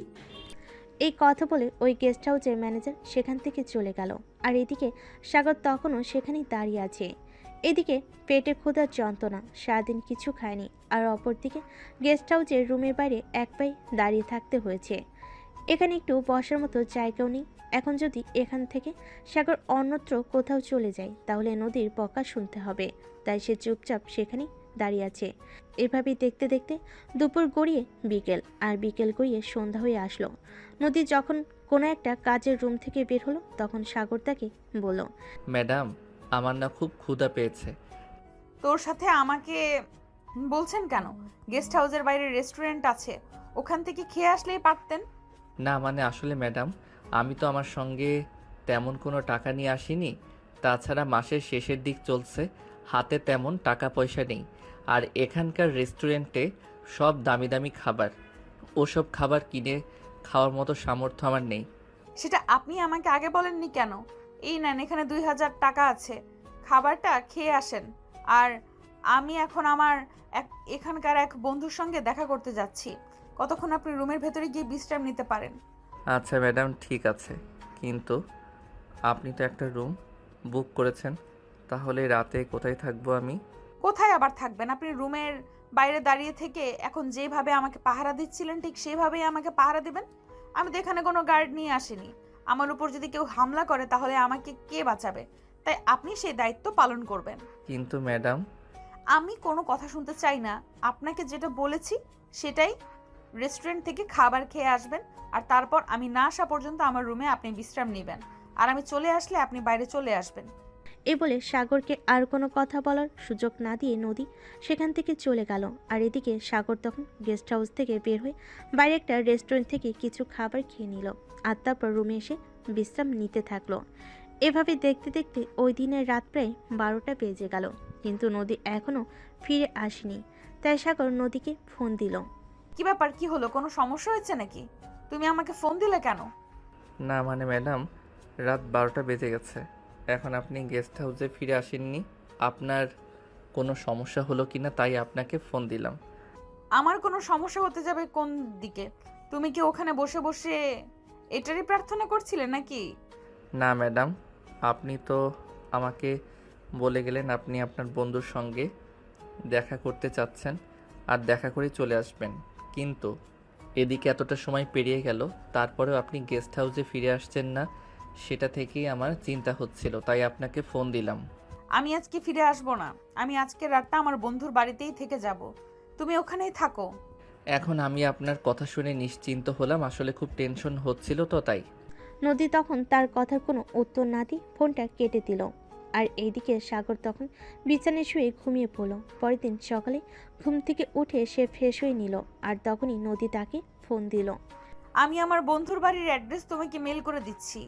এই কথা বলে ওই গেস্ট হাউসের ম্যানেজার সেখান থেকে চলে গেল। আর এদিকে সাগর তখনও সেখানেই দাঁড়িয়ে আছে। এদিকে পেটে ক্ষুধার যন্ত্রণা, সারাদিন কিছু খায়নি। আর অপরদিকে গেস্ট হাউসের রুমের বাইরে এক পায়ে দাঁড়িয়ে থাকতে হয়েছে। এখানে একটু বসার মতো জায়গাও নেই। এখন যদি এখান থেকে সাগর অন্যত্র কোথাও চলে যায় তাহলে নদীর বকা শুনতে হবে। তাই সে চুপচাপ সেখানেই দাঁড়িয়ে আছে। এভাবেই দেখতে দেখতে দুপুর গড়িয়ে বিকেল, আর বিকেল গড়িয়ে সন্ধ্যা হয়ে আসলো। নদী যখন কোনো একটা কাজের রুম থেকে বের হলো তখন সাগর তাকে বলল, ম্যাডাম, আমার না খুব ক্ষুধা পেয়েছে। তোর সাথে আমাকে বলছেন কেন? গেস্ট হাউসের বাইরে রেস্টুরেন্ট আছে, ওখান থেকে খেয়ে আসলেই পারতেন। না মানে আসলে ম্যাডাম, আমি তো আমার সঙ্গে তেমন কোনো টাকা নিয়ে আসিনি। তাছাড়া মাসের শেষের দিক চলছে, হাতে তেমন টাকা পয়সা নেই। আর এখানকার রেস্টুরেন্টে সব দামি দামি খাবার, ওসব খাবার কিনে খাওয়ার মতো সামর্থ্য আমার নেই। সেটা আপনি আমাকে আগে বলেননি কেন? এই নেন, এখানে 2000 টাকা আছে, খাবারটা খেয়ে আসেন। আর আমি এখন আমার এখানকার এক বন্ধুর সঙ্গে দেখা করতে যাচ্ছি, কতক্ষণ আপনি রুমের ভেতরে গিয়ে বিশ্রাম নিতে পারেন। আচ্ছা ম্যাডাম, ঠিক আছে, কিন্তু আপনি তো একটা রুম বুক করেছেন, তাহলে রাতে কোথায় থাকবো আমি? কোথায় আবার থাকবেন? আপনি রুমের বাইরে দাঁড়িয়ে থেকে এখন যেভাবে আমাকে পাহারা দিচ্ছিলেন ঠিক সেভাবেই আমাকে পাহারা দিবেন। আমি তো এখানে কোনো গার্ড নিয়ে আসিনি। আমার উপর যদি কেউ হামলা করে তাহলে আমাকে কে বাঁচাবে? তাই আপনি সেই দায়িত্ব পালন করবেন। কিন্তু ম্যাডাম, আমি কোনো কথা শুনতে চাই না। আপনাকে যেটা বলেছি সেটাই, রেস্টুরেন্ট থেকে খাবার খেয়ে আসবেন, আর তারপর আমি না আসা পর্যন্ত আমার রুমে আপনি বিশ্রাম নেবেন, আর আমি চলে আসলে আপনি বাইরে চলে আসবেন। এ বলে সাগরকে আর কোনো কথা বলার সুযোগ না দিয়ে নদী সেখান থেকে চলে গেল। আর এদিকে সাগর তখন গেস্ট হাউস থেকে বের হয়ে বাইরে একটা রেস্টুরেন্ট থেকে কিছু খাবার খেয়ে নিল, আর তারপর রুমে এসে বিশ্রাম নিতে থাকলো। এভাবে দেখতে দেখতে ওই দিনের রাত প্রায় 12টা বেজে গেল, কিন্তু নদী এখনও ফিরে আসেনি। তাই সাগর নদীকে ফোন দিল। কি ব্যাপার, কি হলো? কোনো সমস্যা হয়েছে নাকি? তুমি আমাকে ফোন দিলে কেন? না মানে ম্যাডাম, রাত 12টা বেজে গেছে, এখন আপনি গেস্ট হাউসে ফিরে আসেননি। আপনার কোনো সমস্যা হলো কিনা তাই আপনাকে ফোন দিলাম। আমার কোনো সমস্যা হতে যাবে কোন দিকে? তুমি কি ওখানে বসে বসে এটারই প্রার্থনা করছিলে নাকি? না ম্যাডাম, আপনি তো আমাকে বলে গেলেন আপনি আপনার বন্ধুর সঙ্গে দেখা করতে চাচ্ছেন আর দেখা করে চলে আসবেন, কিন্তু এদিকে এতটা সময় পেরিয়ে গেল, তারপরেও আপনি গেস্ট হাউসে ফিরে আসছেন না। সেটা থেকেই আমার চিন্তা হচ্ছিল, তাই আপনাকে ফোন দিলাম। আমি আজকে ফিরে আসবো না, আমি আজকের রাতটা আমার বন্ধুর বাড়িতেই থেকে যাব। তুমি ওখানেই থাকো। এখন আমি আপনার কথা শুনে নিশ্চিন্ত হলাম, আসলে খুব টেনশন হচ্ছিল তো তাই। নদী তখন তার কথার কোনো উত্তর না দিয়ে ফোনটা কেটে দিল। আর এইদিকে সাগর তখন বিছানায় শুয়ে ঘুমিয়ে পড়ল। পরের দিন সকালে ঘুম থেকে উঠে সে ফ্রেশ হয়ে নিল, আর তখনই নদী তাকে ফোন দিল। আমি আমার বন্ধুর বাড়ির অ্যাড্রেস তোমাকে মেল করে দিচ্ছি,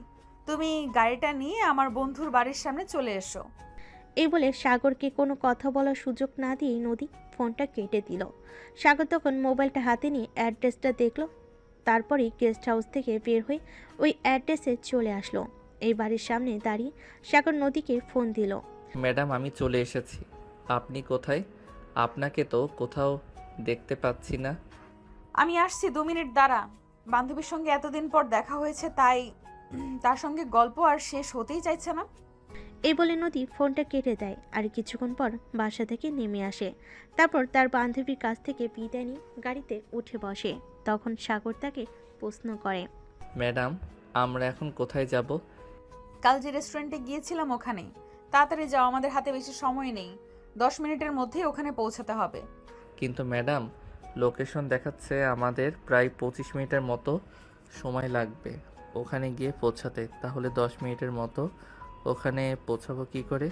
তুমি গাড়িটা নিয়ে আমার বন্ধুর বাড়ির সামনে চলে এসো। এই বলে সাগরকে কোনো কথা বলার সুযোগ না দিয়ে নদী ফোনটা কেটে দিল। সাগর তখন মোবাইলটা হাতে নিয়ে অ্যাড্রেসটা দেখল, তারপরেই গেস্ট হাউস থেকে বের হয়ে ওই অ্যাড্রেসে চলে আসলো। এই বাড়ির সামনে দাঁড়িয়ে সাগর নদীকে ফোন দিল। ম্যাডাম আমি চলে এসেছি, আপনি কোথায়? আপনাকে তো কোথাও দেখতে পাচ্ছি না। আমি আসছি, 2 মিনিট দাঁড়া। বান্ধবীর সঙ্গে এতদিন পর দেখা হয়েছে, তাই তার সঙ্গে গল্প আর শেষ হতেই চাইছে না। এই বলে নদী ফোনটা কেটে দেয়, আর কিছুক্ষণ পর বাসা থেকে নেমে আসে। তারপর তার বান্ধবীর কাছ থেকে বিদায় নিয়ে গাড়িতে উঠে বসে। তখন সাগর তাকে প্রশ্ন করে, ম্যাডাম আমরা এখন কোথায় যাব? কাল যে রেস্টুরেন্টে গিয়েছিলাম ওখানেই। তাড়াতাড়ি যাও, আমাদের হাতে বেশি সময় নেই, 10 মিনিটের মধ্যেই ওখানে পৌঁছাতে হবে। কিন্তু ম্যাডাম লোকেশন দেখাচ্ছে আমাদের প্রায় 25 মিনিটের মতো সময় লাগবে ওখানে গিয়ে পৌঁছাতে, তাহলে 10 মিনিটের মতো ওখানে পৌঁছাবো কি করে?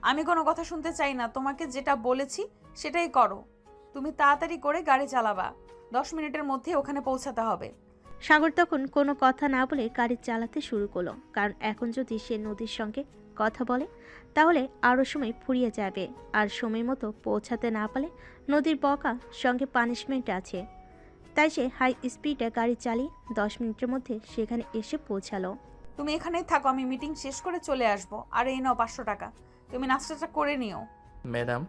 আমি কোনো কথা শুনতে চাই না, তোমাকে যেটা বলেছি সেটাই করো। তুমি তাড়াতাড়ি করে গাড়ি চালাবা, 10 মিনিটের মধ্যে ওখানে পৌঁছাতে হবে। সাগর তখন কোনো কথা না বলে গাড়ি চালাতে শুরু করলো, কারণ এখন যদি সে নদীর সঙ্গে কথা বলে তাহলে আরও সময় ফুরিয়ে যাবে, আর সময় মতো পৌঁছাতে না পারলে নদীর বকা সঙ্গে পানিশমেন্ট আছে। তাই সে হাই স্পিডে গাড়ি চালিয়ে 10 মিনিটের মধ্যে সেখানে এসে পৌঁছালো। তুমি এখানেই থাকো, আমি মিটিং শেষ করে চলে আসবো। আর এই নাও 500 টাকা, তুমি নাস্তাটা করে নিও। ম্যাডাম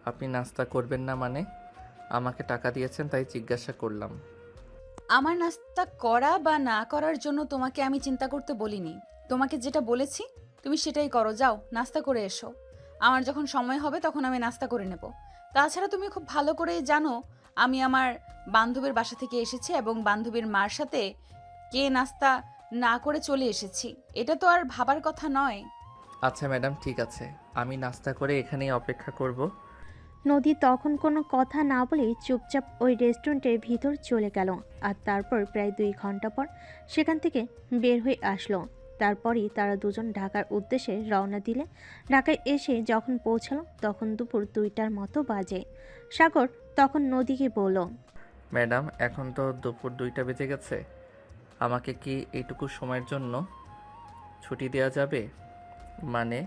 আপনি নাস্তা করবেন না মানে? আমাকে টাকা দিয়েছেন তাই জিজ্ঞাসা করলাম। আমার নাস্তা করা বা না করার জন্য তোমাকে আমি চিন্তা করতে বলিনি। তোমাকে যেটা বলেছি তুমি সেটাই করো, যাও নাস্তা করে এসো। আমার যখন সময় হবে তখন আমি নাস্তা করে নেব। তাছাড়া তুমি খুব ভালো করেই জানো আমি আমার বান্ধবীর বাসা থেকে এসেছি এবং বান্ধবীর মার সাথে কে নাস্তা না করে চলে এসেছি, এটা তো আর ভাবার কথা নয়। আচ্ছা ম্যাডাম ঠিক আছে, আমি নাস্তা করে এখানেই অপেক্ষা করব। নদী তখন কোনো কথা না বলেই চুপচাপ ওই রেস্টুরেন্টের ভিতর চলে গেল। আর তারপর প্রায় 2 ঘন্টা পর সেখান থেকে বের হয়ে আসলো। তারপরই তারা দুজন ঢাকার উদ্দেশ্যে রওনা দিলে ঢাকায় এসে যখন পৌঁছালো তখন দুপুর 2টার মতো বাজে। সাগর তখন নদীকে বলল, ম্যাডাম এখন তো দুপুর 2টা বেজে গেছে, আমাকে কি এইটুকু সময়ের জন্য ছুটি দেওয়া যাবে? মানে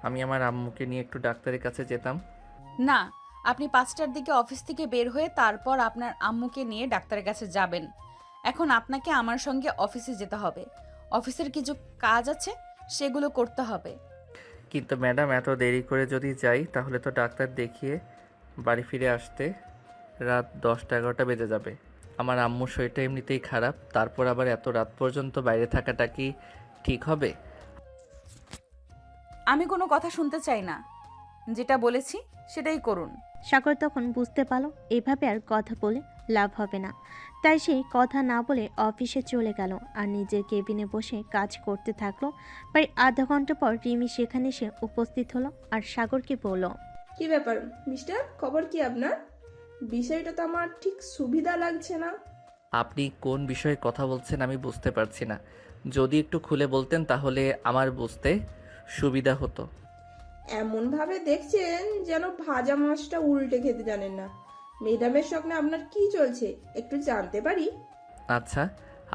আমি আমার আম্মুকে নিয়ে একটু ডাক্তারের কাছে যেতাম। না, আপনি 5টার দিকে অফিস থেকে বের হয়ে তারপর আপনার আম্মুকে নিয়ে ডাক্তারের কাছে যাবেন। এখন আপনাকে আমার সঙ্গে অফিসে যেতে হবে, অফিসের কিছু কাজ আছে সেগুলো করতে হবে। কিন্তু ম্যাডাম এত দেরি করে যদি যাই তাহলে তো ডাক্তার দেখিয়ে বাড়ি ফিরে আসতে রাত 10টা-11টা বেজে যাবে। আমার আম্মুর শরীরটা এমনিতেই খারাপ, তারপর আবার এত রাত পর্যন্ত বাইরে থাকাটা কি ঠিক হবে? আমি কোনো কথা শুনতে চাই না, যেটা বলেছি সেটাই করুন। সাগর তখন বুঝতে পারলো এভাবে আর কথা বলে লাভ হবে না। তাই সে কথা না বলে অফিসে চলে গেল আর নিজের কেবিনে বসে কাজ করতে থাকলো। প্রায় আধা ঘন্টা পর রিমি সেখানে এসে উপস্থিত হলো আর সাগরকে বলল, কি ব্যাপার মিস্টার, খবর কি আপনার? বিষয়টা তো আমার ঠিক সুবিধা লাগছে না। আপনি কোন বিষয়ে কথা বলছেন আমি বুঝতে পারছি না, যদি একটু খুলে বলতেন তাহলে আমার বুঝতে সুবিধা হতো। এমনভাবে দেখছেন যেন ভাজা মাছটা উল্টে খেতে জানেন না। ম্যাডামের সঙ্গে আপনার কি চলছে একটু জানতে পারি? আচ্ছা,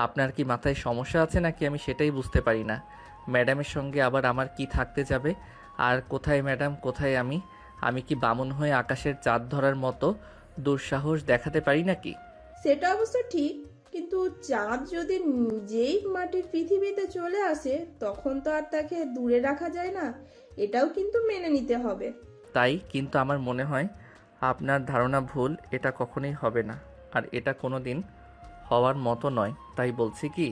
আপনার কি মাথায় সমস্যা আছে নাকি আমি সেটাই বুঝতে পারি না। ম্যাডামের সঙ্গে আবার আমার কি থাকতে যাবে? আর কোথায় ম্যাডাম, কোথায় আমি? আমি কি বামুন হয়ে আকাশের চাঁদ ধরার মতো দুঃসাহস দেখাতে পারি নাকি? সেটা অবশ্য ঠিক, কিন্তু চাঁদ যদি নিজেই মাটির পৃথিবীতে চলে আসে তখন তো আর তাকে দূরে রাখা যায় না, এটাও কিন্তু মেনে নিতে হবে। তাই, কিন্তু আমার মনে হয় আপনার ধারণা ভুল, এটা কখনোই হবে না। আর এটা কোনো দিন হওয়ার মতো নয়। তাই বলছি কি,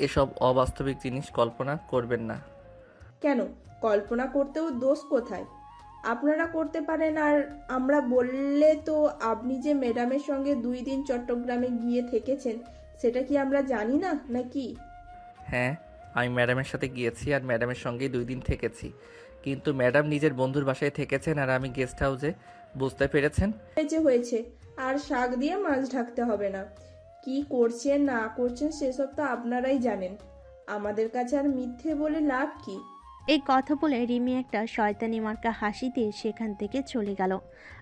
এসব অবাস্তবিক জিনিস কল্পনা করবেন না। কেন, কল্পনা করতেও দোষ কোথায়? আপনারা করতে পারেন, আর আমরা বললে তো আপনি যে ম্যাডামের সঙ্গে 2 দিন চট্টগ্রামে গিয়ে থেকেছেন সেটা কি আমরা জানি না নাকি? হ্যাঁ, আমি ম্যাডামের সাথে গিয়েছি আর ম্যাডামের সঙ্গেই 2 দিন থেকেছি। কিন্তু ম্যাডাম নিজের বন্ধুর বাসায় থেকেছেন আর আমি গেস্ট হাউসে। বুঝতে পেরেছেন? হয়েছে হয়েছে, আর শাক দিয়ে মাছ ঢাকতে হবে না। কি করছেন না করছেন সেসব তো আপনারাই জানেন, আমাদের কাছে আর মিথ্যে বলে লাভ কি? এই কথা বলে রিমি একটা শয়তানি মার্কা হাসি দিয়ে সেখান থেকে চলে গেল।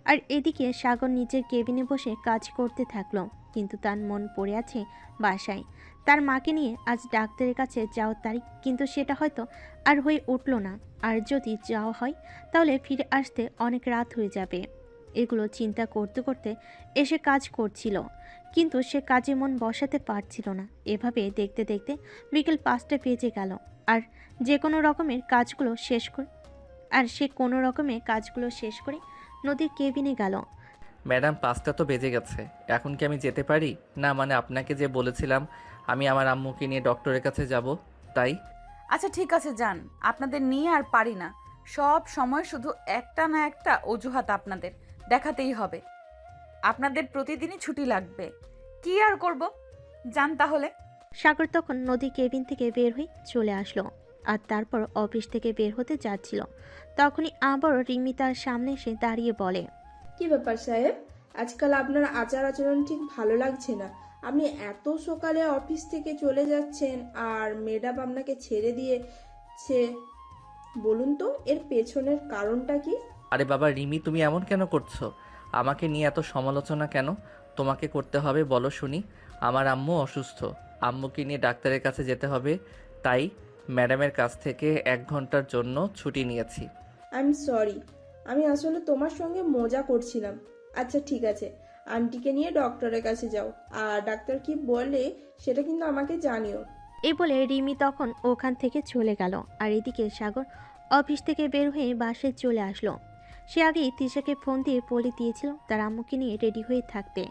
আর এদিকে সাগর নিজের কেবিনে বসে কাজ করতে থাকলো, কিন্তু তার মন পড়ে আছে বাসায়। তার মাকে নিয়ে আজ ডাক্তারের কাছে যাওয়ার তারিখ, কিন্তু সেটা হয়তো আর হয়ে উঠল না। আর যদি যাওয়া হয় তাহলে ফিরে আসতে অনেক রাত হয়ে যাবে। এগুলো চিন্তা করতে করতে এসে কাজ করছিল, কিন্তু সে কাজে মন বসাতে পারছিল না। এভাবে দেখতে দেখতে বিকেল 5টা বেজে গেল। আর সে কোনো রকমের কাজগুলো শেষ করে নদীর কেবিনে গেল। ম্যাডাম, 5টা তো বেজে গেছে, এখন কি আমি যেতে পারি? না মানে আপনাকে যে বলেছিলাম আমি আমার আম্মুকে নিয়ে ডক্টরের কাছে যাব, তাই। আচ্ছা ঠিক আছে যান, আপনাদের নিয়ে আর পারি না। সব সময় শুধু একটা না একটা অজুহাত আপনাদের দেখাতেই হবে। আপনাদের প্রতিদিনই ছুটি লাগবে, কি আর করব, যান তাহলে। সাগর তখন নদী কেবিন থেকে বের হয়ে চলে আসলো, আর তারপর অফিস থেকে বের হতে যাচ্ছিল। তখনই আবারও রিমি তার সামনে এসে দাঁড়িয়ে বলে, কি ব্যাপার সাহেব, আজকাল আপনার আচার আচরণ ঠিক ভালো লাগছে না। আপনি এত সকালে অফিস থেকে চলে যাচ্ছেন আর ম্যাডাম আপনাকে ছেড়ে দিয়েছে, বলুন তো এর পেছনের কারণটা কি? আরে বাবা রিমি, তুমি এমন কেন করছো? আমাকে নিয়ে এত সমালোচনা কেন তোমাকে করতে হবে বলো শুনি? আমার আম্মু অসুস্থ, আম্মুকে নিয়ে ডাক্তারের কাছে যেতে হবে, তাই ম্যাডামের কাছ থেকে 1 ঘন্টার জন্য ছুটি নিয়েছি। আই এম সরি, আমি আসলে তোমার সঙ্গে মজা করছিলাম। আচ্ছা ঠিক আছে, আন্টিকে নিয়ে ডক্টরের কাছে যাও, আর ডাক্তার কি বলে সেটা কিন্তু আমাকে জানিও। এই বলে রিমি তখন ওখান থেকে চলে গেল। আর এদিকে সাগর অফিস থেকে বের হয়ে বাসায় চলে আসলো। সে আগেই তিশাকে ফোন দিয়ে বলে দিয়েছিল তার আম্মুকে নিয়ে রেডি হয়ে থাকতে,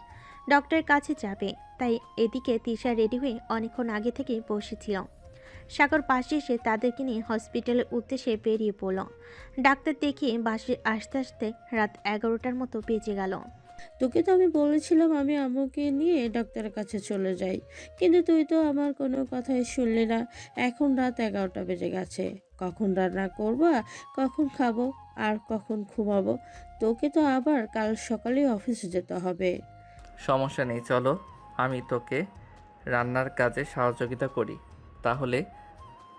ডক্টরের কাছে যাবে। তাই এদিকে তিশা রেডি হয়ে অনেকক্ষণ আগে থেকে বসেছিল। সাগর পাশে এসে তাদেরকে নিয়ে হসপিটালের উদ্দেশ্যে বেরিয়ে পড়ল। ডাক্তার দেখিয়ে বাসে আসতে আসতে রাত 11টার মতো বেজে গেল। তোকে তো আমি বলেছিলাম আমি আম্মুকে নিয়ে ডাক্তারের কাছে চলে যাই, কিন্তু তুই তো আমার কোনো কথাই শুনলি না। এখন রাত 11টা বেজে গেছে, কখন রান্না করবা, কখন খাবো, আর কখন ঘুমাবো? তোকে তো আবার কাল সকালে অফিসে যেতে হবে। সমস্যা নেই, চলো আমি তোকে রান্নার কাজে সহযোগিতা করি, তাহলে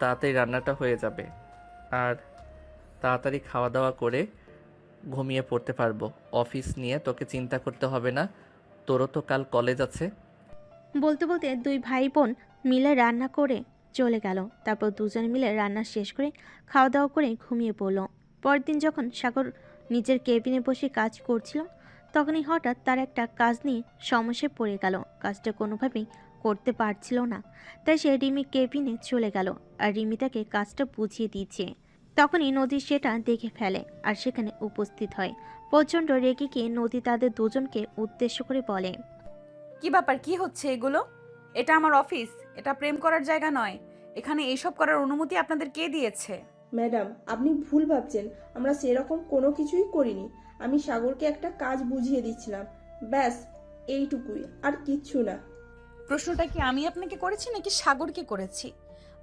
তাড়াতাড়ি রান্নাটা হয়ে যাবে আর তাড়াতাড়ি খাওয়া দাওয়া করে ঘুমিয়ে পড়তে পারবো। অফিস নিয়ে তোকে চিন্তা করতে হবে না, তোরও তো কাল কলেজ আছে। বলতে বলতে দুই ভাই বোন মিলে রান্না করে চলে গেল। তারপর দুজন মিলে রান্না শেষ করে খাওয়া দাওয়া করে ঘুমিয়ে পড়ল। পরের দিন যখন সাগর নিজের কেবিনে বসে কাজ করছিল, তখনই হঠাৎ তার একটা কাজ নিয়ে সমস্যায় পড়ে গেল। কাজটা কোনোভাবেই করতে পারছিল না, তাই সে রিমির কেবিনে চলে গেল আর রিমি তাকে কাজটা বুঝিয়ে দিচ্ছে। তখনই নদী সেটা দেখে ফেলে আর সেখানে উপস্থিত হয়। প্রচণ্ড রেগে গিয়ে নদী তাদের দুজনকে উদ্দেশ্য করে বলে, কি ব্যাপার, কি হচ্ছে এগুলো? এটা আমার অফিস, এটা প্রেম করার জায়গা নয়। এখানে এইসব করার অনুমতি আপনাদের কে দিয়েছে? ম্যাডাম আপনি ভুল ভাবছেন, আমরা সেরকম কোনো কিছুই করিনি। আমি সাগরকে একটা কাজ বুঝিয়ে দিচ্ছিলাম, ব্যাস এইটুকুই, আর কিচ্ছু না। প্রশ্নটা কি আমি আপনাকে করেছি নাকি সাগরকে করেছি?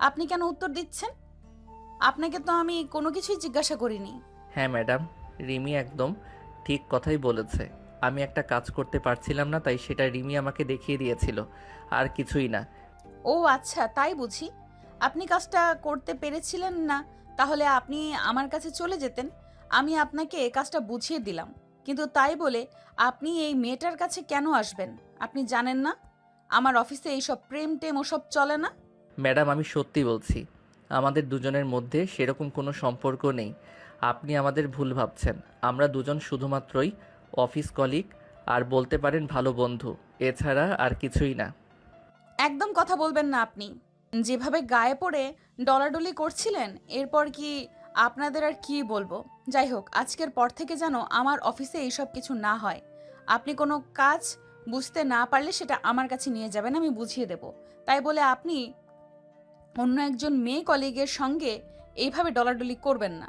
আপনি কেন উত্তর দিচ্ছেন? আপনাকে তো আমি কোনো কিছুই জিজ্ঞাসা করিনি। হ্যাঁ ম্যাডাম, রিমি একদম ঠিক কথাই বলেছে। আমি একটা কাজ করতে পারছিলাম না, তাই সেটা রিমি আমাকে দেখিয়ে দিয়েছিল, আর কিছুই না। ও আচ্ছা, তাই বুঝি। আপনি কাজটা করতে পেরেছিলেন না, তাহলে আপনি আমার কাছে চলে যেতেন। আমি আপনাকে এই কাজটা বুঝিয়ে দিলাম, কিন্তু তাই বলে আপনি এই মেয়েটার কাছে কেন আসবেন? আপনি জানেন না আমার অফিসে এইসব প্রেম টেম ওসব চলে না। ম্যাডাম আমি সত্যি বলছি, আমাদের দুজনের মধ্যে সেরকম কোনো সম্পর্ক নেই। আপনি আমাদের ভুল ভাবছেন। আমরা দুজন শুধুমাত্রই অফিস কলিগ আর বলতে পারেন ভালো বন্ধু, এছাড়া আর কিছুই না। একদম কথা বলবেন না আপনি। যেভাবে গায়ে পড়ে ডলাডলি করছিলেন, এরপর কি আপনাদের আর কি বলবো। যাই হোক, আজকের পর থেকে যেন আমার অফিসে এইসব কিছু না হয়। আপনি কোনো কাজ বুঝতে না পারলে সেটা আমার কাছে নিয়ে যাবেন, আমি বুঝিয়ে দেব। তাই বলে আপনি অন্য একজন মেয়ে কলিগের সঙ্গে এইভাবে ডলাডলি করবেন না।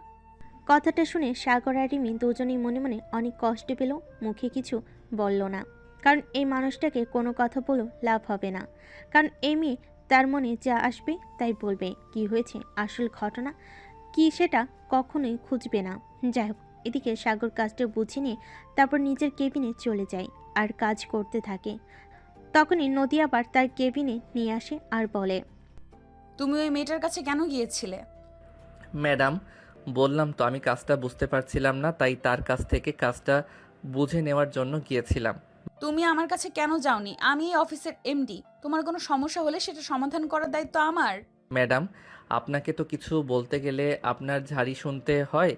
কথাটা শুনে সাগর আর রিমি দুজনেই মনে মনে অনেক কষ্ট পেল, মুখে কিছু বলল না। কারণ এই মানুষটাকে কোনো কথা বলেও লাভ হবে না। কারণ এই মেয়ে তার মনে যা আসবে তাই বলবে, কি হয়েছে আসল ঘটনা কি সেটা কখনোই খুঁজবে না। যাই হোক, এদিকে সাগর কাজটা বুঝে নিয়ে তারপর নিজের কেবিনে চলে যায় আর কাজ করতে থাকে। তখনই নদী আবার তার কেবিনে নিয়ে আসে আর বলে, তুমি ওই মেয়েটার কাছে কেন গিয়েছিলে? ম্যাডাম বললাম তো, আমি কাজটা বুঝতে পারছিলাম না, তাই তার কাছ থেকে কাজটা বুঝে নেওয়ার জন্য গিয়েছিলাম। তুমি আমার কাছে কেন যাওনি? আমি এই অফিসের এমডি। তোমার কোনো সমস্যা হলে সেটা সমাধান করার দায়িত্ব আমার। ম্যাডাম আপনাকে তো কিছু বলতে গেলে আপনার ঝাড়ি শুনতে হয়,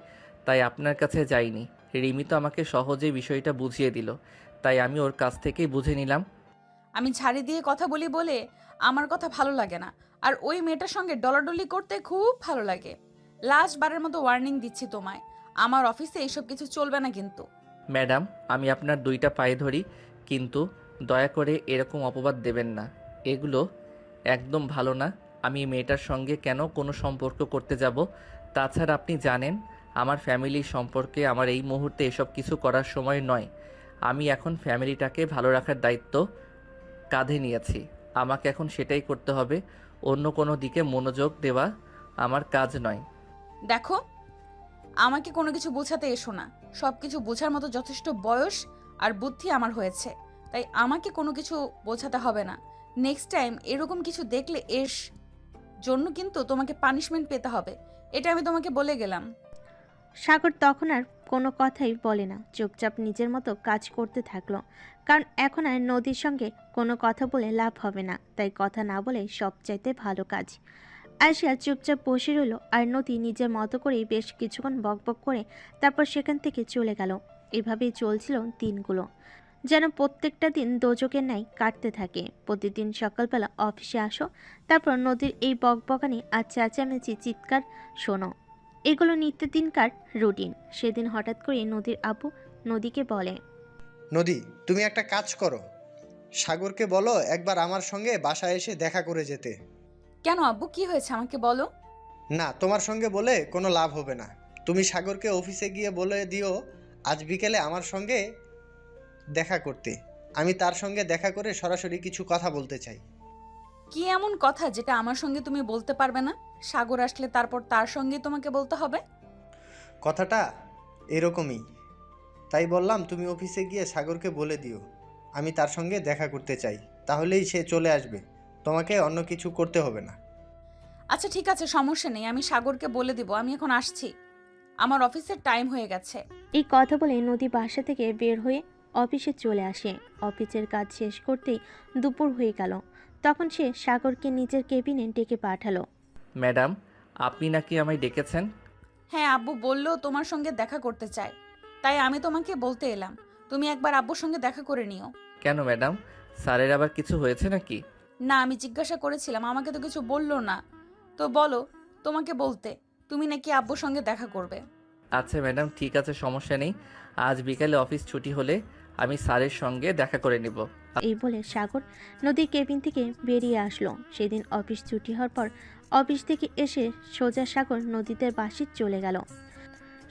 তাই আপনার কাছে যাইনি। রিমি তো আমাকে সহজেই বিষয়টা বুঝিয়ে দিল, তাই আমি ওর কাছ থেকেই বুঝে নিলাম। আমি ঝাড়ি দিয়ে কথা বলি বলে আমার কথা ভালো লাগে না, আর ওই মেয়েটার সঙ্গে ডলাডলি করতে খুব ভালো লাগে। লাস্ট বারের মতো ওয়ার্নিং দিচ্ছি তোমায়, আমার অফিসে এইসব কিছু চলবে না কিন্তু। ম্যাডাম আমি আপনার দুইটা পায়ে ধরি, কিন্তু দয়া করে এরকম অপবাদ দেবেন না। এগুলো একদম ভালো না। আমি এই মেয়েটার সঙ্গে কেন কোনো সম্পর্ক করতে যাব? তাছাড়া আপনি জানেন আমার ফ্যামিলির সম্পর্কে আমার এই মুহূর্তে এসব কিছু করার সময় নয়। আমি এখন ফ্যামিলিটাকে ভালো রাখার দায়িত্ব কাঁধে নিয়েছি, আমাকে এখন সেটাই করতে হবে। অন্য কোনো দিকে মনোযোগ দেওয়া আমার কাজ নয়। দেখো, আমাকে কোনো কিছু বোঝাতে এসো না। সব কিছু বোঝার মতো যথেষ্ট বয়স আর বুদ্ধি আমার হয়েছে, তাই আমাকে কোনো কিছু বোঝাতে হবে না। নেক্সট টাইম এরকম কিছু দেখলে জন্য কিন্তু তোমাকে পানিশমেন্ট পেতে হবে, এটা আমি তোমাকে বলে গেলাম। সাগর তখন আর কোনো কথাই বলে না, চুপচাপ নিজের মতো কাজ করতে থাকলো। কারণ এখন আর নদীর সঙ্গে কোনো কথা বলে লাভ হবে না, তাই কথা না বলে সবচাইতে ভালো কাজ। আয়শা চুপচাপ বসে রইল আর নদী নিজের মতো করেই বেশ কিছুক্ষণ বকবক করে তারপর সেখান থেকে চলে গেল। এভাবেই চলছিল দিনগুলো, যেন প্রত্যেকটা দিন দোজকের ন্যায় কাটতে থাকে। প্রতিদিন সকালবেলা অফিসে আসো, তারপর নদীর এই বকবকানি আর চেঁচামেচি চিৎকার শোনো, এগুলো নিত্যদিনকার রুটিন। সেদিন হঠাৎ করে নদীর আব্বু নদীকে বলে, নদী তুমি একটা কাজ করো, সাগরকে বলো একবার আমার সঙ্গে বাসায় এসে দেখা করে যেতে। কেন আব্বু, কি হয়েছে আমাকে বলো। না, তোমার সঙ্গে বলে কোনো লাভ হবে না। তুমি সাগরকে অফিসে গিয়ে বলে দিও আজ বিকেলে আমার সঙ্গে দেখা করতে। আমি তার সঙ্গে দেখা করে সরাসরি কিছু কথা বলতে চাই। কি এমন কথা যেটা আমার সঙ্গে তুমি বলতে পারবে না? সাগর আসলে তারপর তার সঙ্গে তোমাকে বলতে হবে। কথাটা এরকমই, তাই বললাম তুমি অফিসে গিয়ে সাগরকে বলে দিও আমি তার সঙ্গে দেখা করতে চাই, তাহলেই সে চলে আসবে, তোমাকে অন্য কিছু করতে হবে না। আচ্ছা ঠিক আছে, সমস্যা নেই, আমি সাগরকে বলে দিব। আমি এখন আসছি, আমার অফিসের টাইম হয়ে গেছে। এই কথা বলে নদী বাসা থেকে বের হয়ে অফিসে চলে আসে। অফিসের কাজ শেষ করতেই দুপুর হয়ে গেল। তখন সে সাগরকে নিজের কেবিনে ডেকে পাঠালো। ম্যাডাম আপনি নাকি আমায় ডেকেছেন? হ্যাঁ, আব্বু বললো তোমার সঙ্গে দেখা করতে চায়, তাই আমি তোমাকে বলতে এলাম। তুমি একবার আব্বুর সঙ্গে দেখা করে নিও। কেন ম্যাডাম, স্যারের আবার কিছু হয়েছে নাকি? না, আমি জিজ্ঞাসা করেছিলাম, আমাকে তো কিছু বললো না। তো বলো তোমাকে বলতে, তুমি নাকি আব্বুর সঙ্গে দেখা করবে। আচ্ছা ম্যাডাম ঠিক আছে, সমস্যা নেই। আজ বিকালে অফিস ছুটি হলে আমি স্যারের সঙ্গে দেখা করে নিব। এই বলে সাগর নদীর কেবিন থেকে বেরিয়ে আসলো। সেদিন অফিস ছুটি হওয়ার পর অফিস থেকে এসে সোজা সাগর নদীদের বাসে চলে গেল।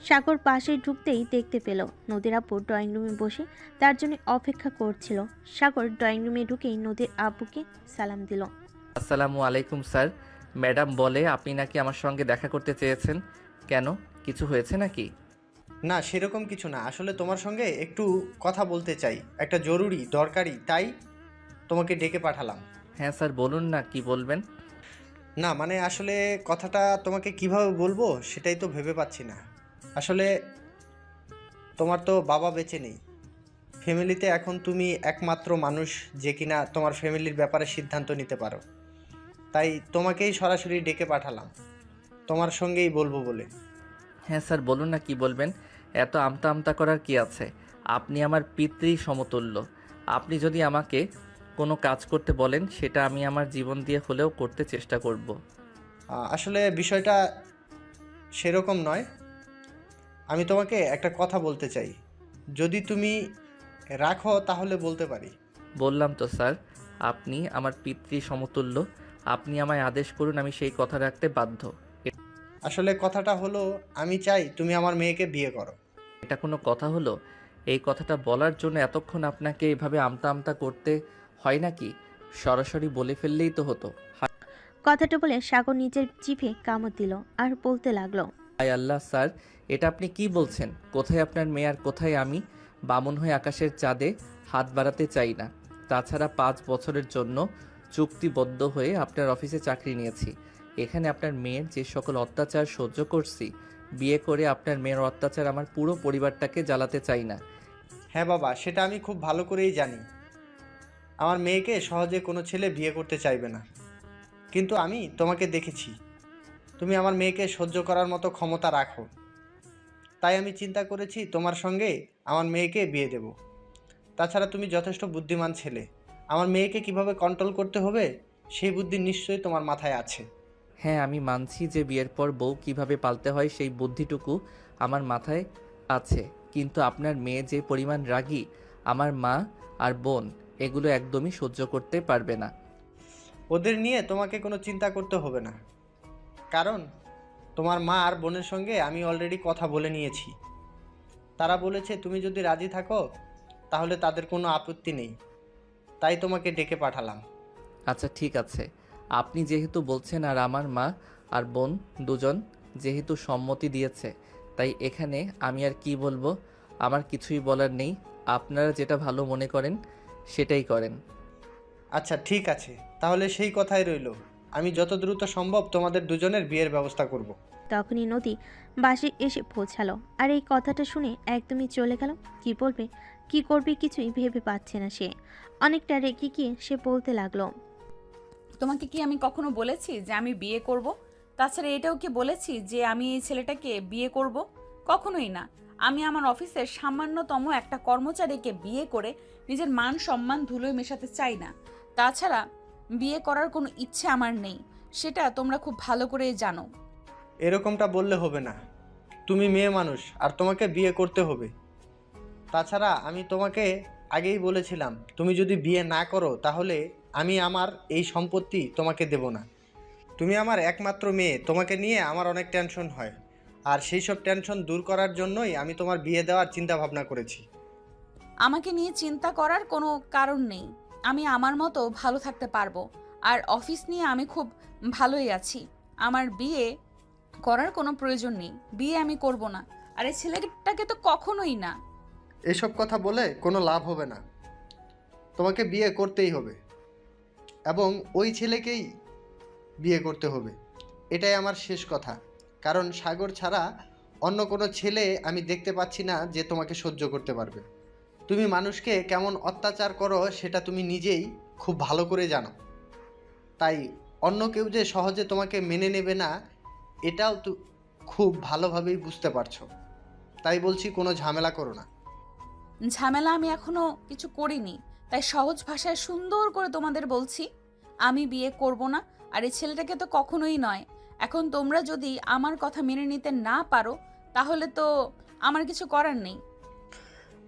সাগর বাসে ঢুকতেই দেখতে পেল নদীর আব্বু ড্রয়িং রুমে বসে তার জন্য অপেক্ষা করছিল। সাগর ড্রয়িং রুমে ঢুকেই নদীর আব্বুকে সালাম দিল। আসসালামু আলাইকুম স্যার। ম্যাডাম বলে আপনি নাকি আমার সঙ্গে দেখা করতে চেয়েছেন, কেন কিছু হয়েছে নাকি? না, সেরকম কিছু না, আসলে তোমার সঙ্গে একটু কথা বলতে চাই, একটা জরুরি দরকারি, তাই তোমাকে ডেকে পাঠালাম। হ্যাঁ স্যার বলুন না, কি বলবেন? না মানে আসলে কথাটা তোমাকে কিভাবে বলবো সেটাই তো ভেবে পাচ্ছি না। আসলে তোমার তো বাবা বেঁচে নেই। ফ্যামিলিতে এখন তুমি একমাত্র মানুষ যে কিনা তোমার ফ্যামিলির ব্যাপারে সিদ্ধান্ত নিতে পারো। তাই তোমাকেই সরাসরি ডেকে পাঠালাম তোমার সঙ্গেই বলবো বলে। হ্যাঁ স্যার, বলুন না কি বলবেন। এত আমতা আমতা করার কি আছে? আপনি আমার পিতৃ সমতুল্য। আপনি যদি আমাকে কোনো কাজ করতে বলেন, সেটা আমি আমার জীবন দিয়ে হলেও করতে চেষ্টা করব। আসলে বিষয়টা সেরকম নয়। আমি তোমাকে একটা কথা বলতে চাই, যদি তুমি রাখো তাহলে বলতে পারি। বললাম তো স্যার, আপনি আমার পিতৃ সমতুল্য। আপনি আমায় আদেশ করুন, আমি সেই কথা রাখতে বাধ্য। আসলে কথাটা হলো, আমি চাই তুমি আমার মেয়েকে বিয়ে করো। এটা কোনো কথা হলো? এই কথাটা বলার জন্য এতক্ষণ আপনাকে এভাবে আমতা আমতা করতে হয় নাকি? সরাসরি বলে ফেললেই তো হতো। কথাটা বলে সাগর নিজের জিভে কামড় দিল আর বলতে লাগলো, হায় আল্লাহ স্যার, এটা আপনি কি বলছেন? কোথায় আপনার মেয়ে আর কোথায় আমি? বামুন হয়ে আকাশের চাঁদে হাত বাড়াতে চাই না। তাছাড়া 5 বছরের জন্য চুক্তিবদ্ধ হয়ে আপনার অফিসে চাকরি নিয়েছি। এখানে আপনার মেয়ের যে সকল অত্যাচার সহ্য করছি, বিয়ে করে আপনার মেয়ের অত্যাচার আমার পুরো পরিবারটাকে জ্বালাতে চাই না। হ্যাঁ বাবা, সেটা আমি খুব ভালো করেই জানি। আমার মেয়েকে সহজে কোনো ছেলে বিয়ে করতে চাইবে না, কিন্তু আমি তোমাকে দেখেছি তুমি আমার মেয়েকে সহ্য করার মতো ক্ষমতা রাখো। তাই আমি চিন্তা করেছি তোমার সঙ্গে আমার মেয়েকে বিয়ে দেব। তাছাড়া তুমি যথেষ্ট বুদ্ধিমান ছেলে, আমার মেয়েকে কিভাবে কন্ট্রোল করতে হবে সেই বুদ্ধি নিশ্চয়ই তোমার মাথায় আছে। হ্যাঁ, আমি মানছি যে বিয়ের পর বউ কিভাবে পালতে হয় সেই বুদ্ধিটুকু আমার মাথায় আছে, কিন্তু আপনার মেয়ে যে পরিমাণ রাগী, আমার মা আর বোন এগুলো একদমই সহ্য করতে পারবে না। ওদের নিয়ে তোমাকে কোনো চিন্তা করতে হবে না, কারণ তোমার মা আর বোনের সঙ্গে আমি অলরেডি কথা বলে নিয়েছি। তারা বলেছে তুমি যদি রাজি থাকো তাহলে তাদের কোনো আপত্তি নেই, তাই তোমাকে ডেকে পাঠালাম। আচ্ছা ঠিক আছে, আপনি যেহেতু বলছেন আর আমার মা আর বোন দুজন যেহেতু সম্মতি দিয়েছে, তাই এখানে আমি আর কি বলবো? আমার কিছুই বলার নেই। আপনারা যেটা ভালো মনে করেন সেটাই করেন। আচ্ছা ঠিক আছে, তাহলে সেই কথাই রইল। আমি যত দ্রুত সম্ভব তোমাদের দুজনের বিয়ের ব্যবস্থা করব। তখনই নদী বাসে এসে পৌঁছালো আর এই কথাটা শুনে একদমই চলে গেল। কি বলবে কি করবে কিছুই ভেবে পাচ্ছে না সে। অনেকটা রেগে গিয়ে সে বলতে লাগলো, তোমাকে কি আমি কখনো বলেছি যে আমি বিয়ে করব? তাছাড়া এটাও কি বলেছি যে আমি এই ছেলেটাকে বিয়ে করব? কখনোই না। আমি আমার অফিসের সামান্যতম একটা কর্মচারীকে বিয়ে করে নিজের মান সম্মান ধুলোয় মেশাতে চাই না। তাছাড়া বিয়ে করার কোনো ইচ্ছে আমার নেই, সেটা তোমরা খুব ভালো করেই জানো। এরকমটা বললে হবে না, তুমি মেয়ে মানুষ আর তোমাকে বিয়ে করতে হবে। তাছাড়া আমি তোমাকে আগেই বলেছিলাম তুমি যদি বিয়ে না করো তাহলে আমি আমার এই সম্পত্তি তোমাকে দেব না। তুমি আমার একমাত্র মেয়ে, তোমাকে নিয়ে আমার অনেক টেনশন হয়, আর সেই সব টেনশন দূর করার জন্যই আমি তোমার বিয়ে দেওয়ার চিন্তা ভাবনা করেছি। আমাকে নিয়ে চিন্তা করার কোনো কারণ নেই। আমি আমার মতো ভালো থাকতে পারবো, আর অফিস নিয়ে আমি খুব ভালোই আছি। আমার বিয়ে করার কোনো প্রয়োজন নেই, বিয়ে আমি করব না। আর এই ছেলেটাকে তো কখনোই না। এসব কথা বলে কোনো লাভ হবে না, তোমাকে বিয়ে করতেই হবে এবং ওই ছেলেকেই বিয়ে করতে হবে। এটাই আমার শেষ কথা, কারণ সাগর ছাড়া অন্য কোনো ছেলে আমি দেখতে পাচ্ছি না যে তোমাকে সহ্য করতে পারবে। তুমি মানুষকে কেমন অত্যাচার করো সেটা তুমি নিজেই খুব ভালো করে জানো, তাই অন্য কেউ যে সহজে তোমাকে মেনে নেবে না এটাও তো খুব ভালোভাবেই বুঝতে পারছো। তাই বলছি কোনো ঝামেলা করো না। ঝামেলা আমি এখনো কিছু করিনি, তাই সহজ ভাষায় সুন্দর করে তোমাদের বলছি আমি বিয়ে করব না। আর এই ছেলেটাকে তো কখনোই নয়। এখন তোমরা যদি আমার কথা মেনে নিতে না পারো তাহলে তো আমার কিছু করার নেই।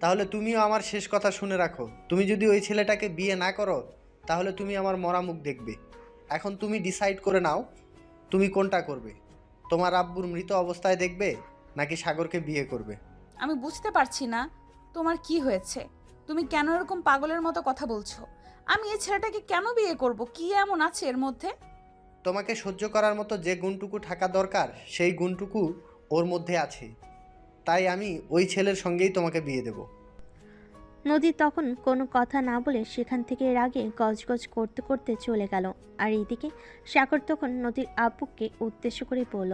তাহলে তুমিও আমার শেষ কথা শুনে রাখো, তুমি যদি ওই ছেলেটাকে বিয়ে না করো তাহলে তুমি আমার মরা মুখ দেখবে। এখন তুমি ডিসাইড করে নাও তুমি কোনটা করবে, তোমার আব্বুর মৃত অবস্থায় দেখবে নাকি সাগরকে বিয়ে করবে। আমি বুঝতে পারছি না তোমার কি হয়েছে, তুমি কেন এরকম পাগলের মতো কথা বলছো? আমি এই ছেলেটাকে কেন বিয়ে করব? কি এমন আছে এর মধ্যে? তোমাকে সহ্য করার মতো যে গুণটুকু থাকা দরকার সেই গুণটুকু ওর মধ্যে আছে, তাই আমি ওই ছেলের সঙ্গেই তোমাকে বিয়ে দেব। নদী তখন কোনো কথা না বলে সেখান থেকে রাগে গজগজ করতে করতে চলে গেল। আর এইদিকে সাগর তখন নদীর আব্বুকে উদ্দেশ্য করে বলল,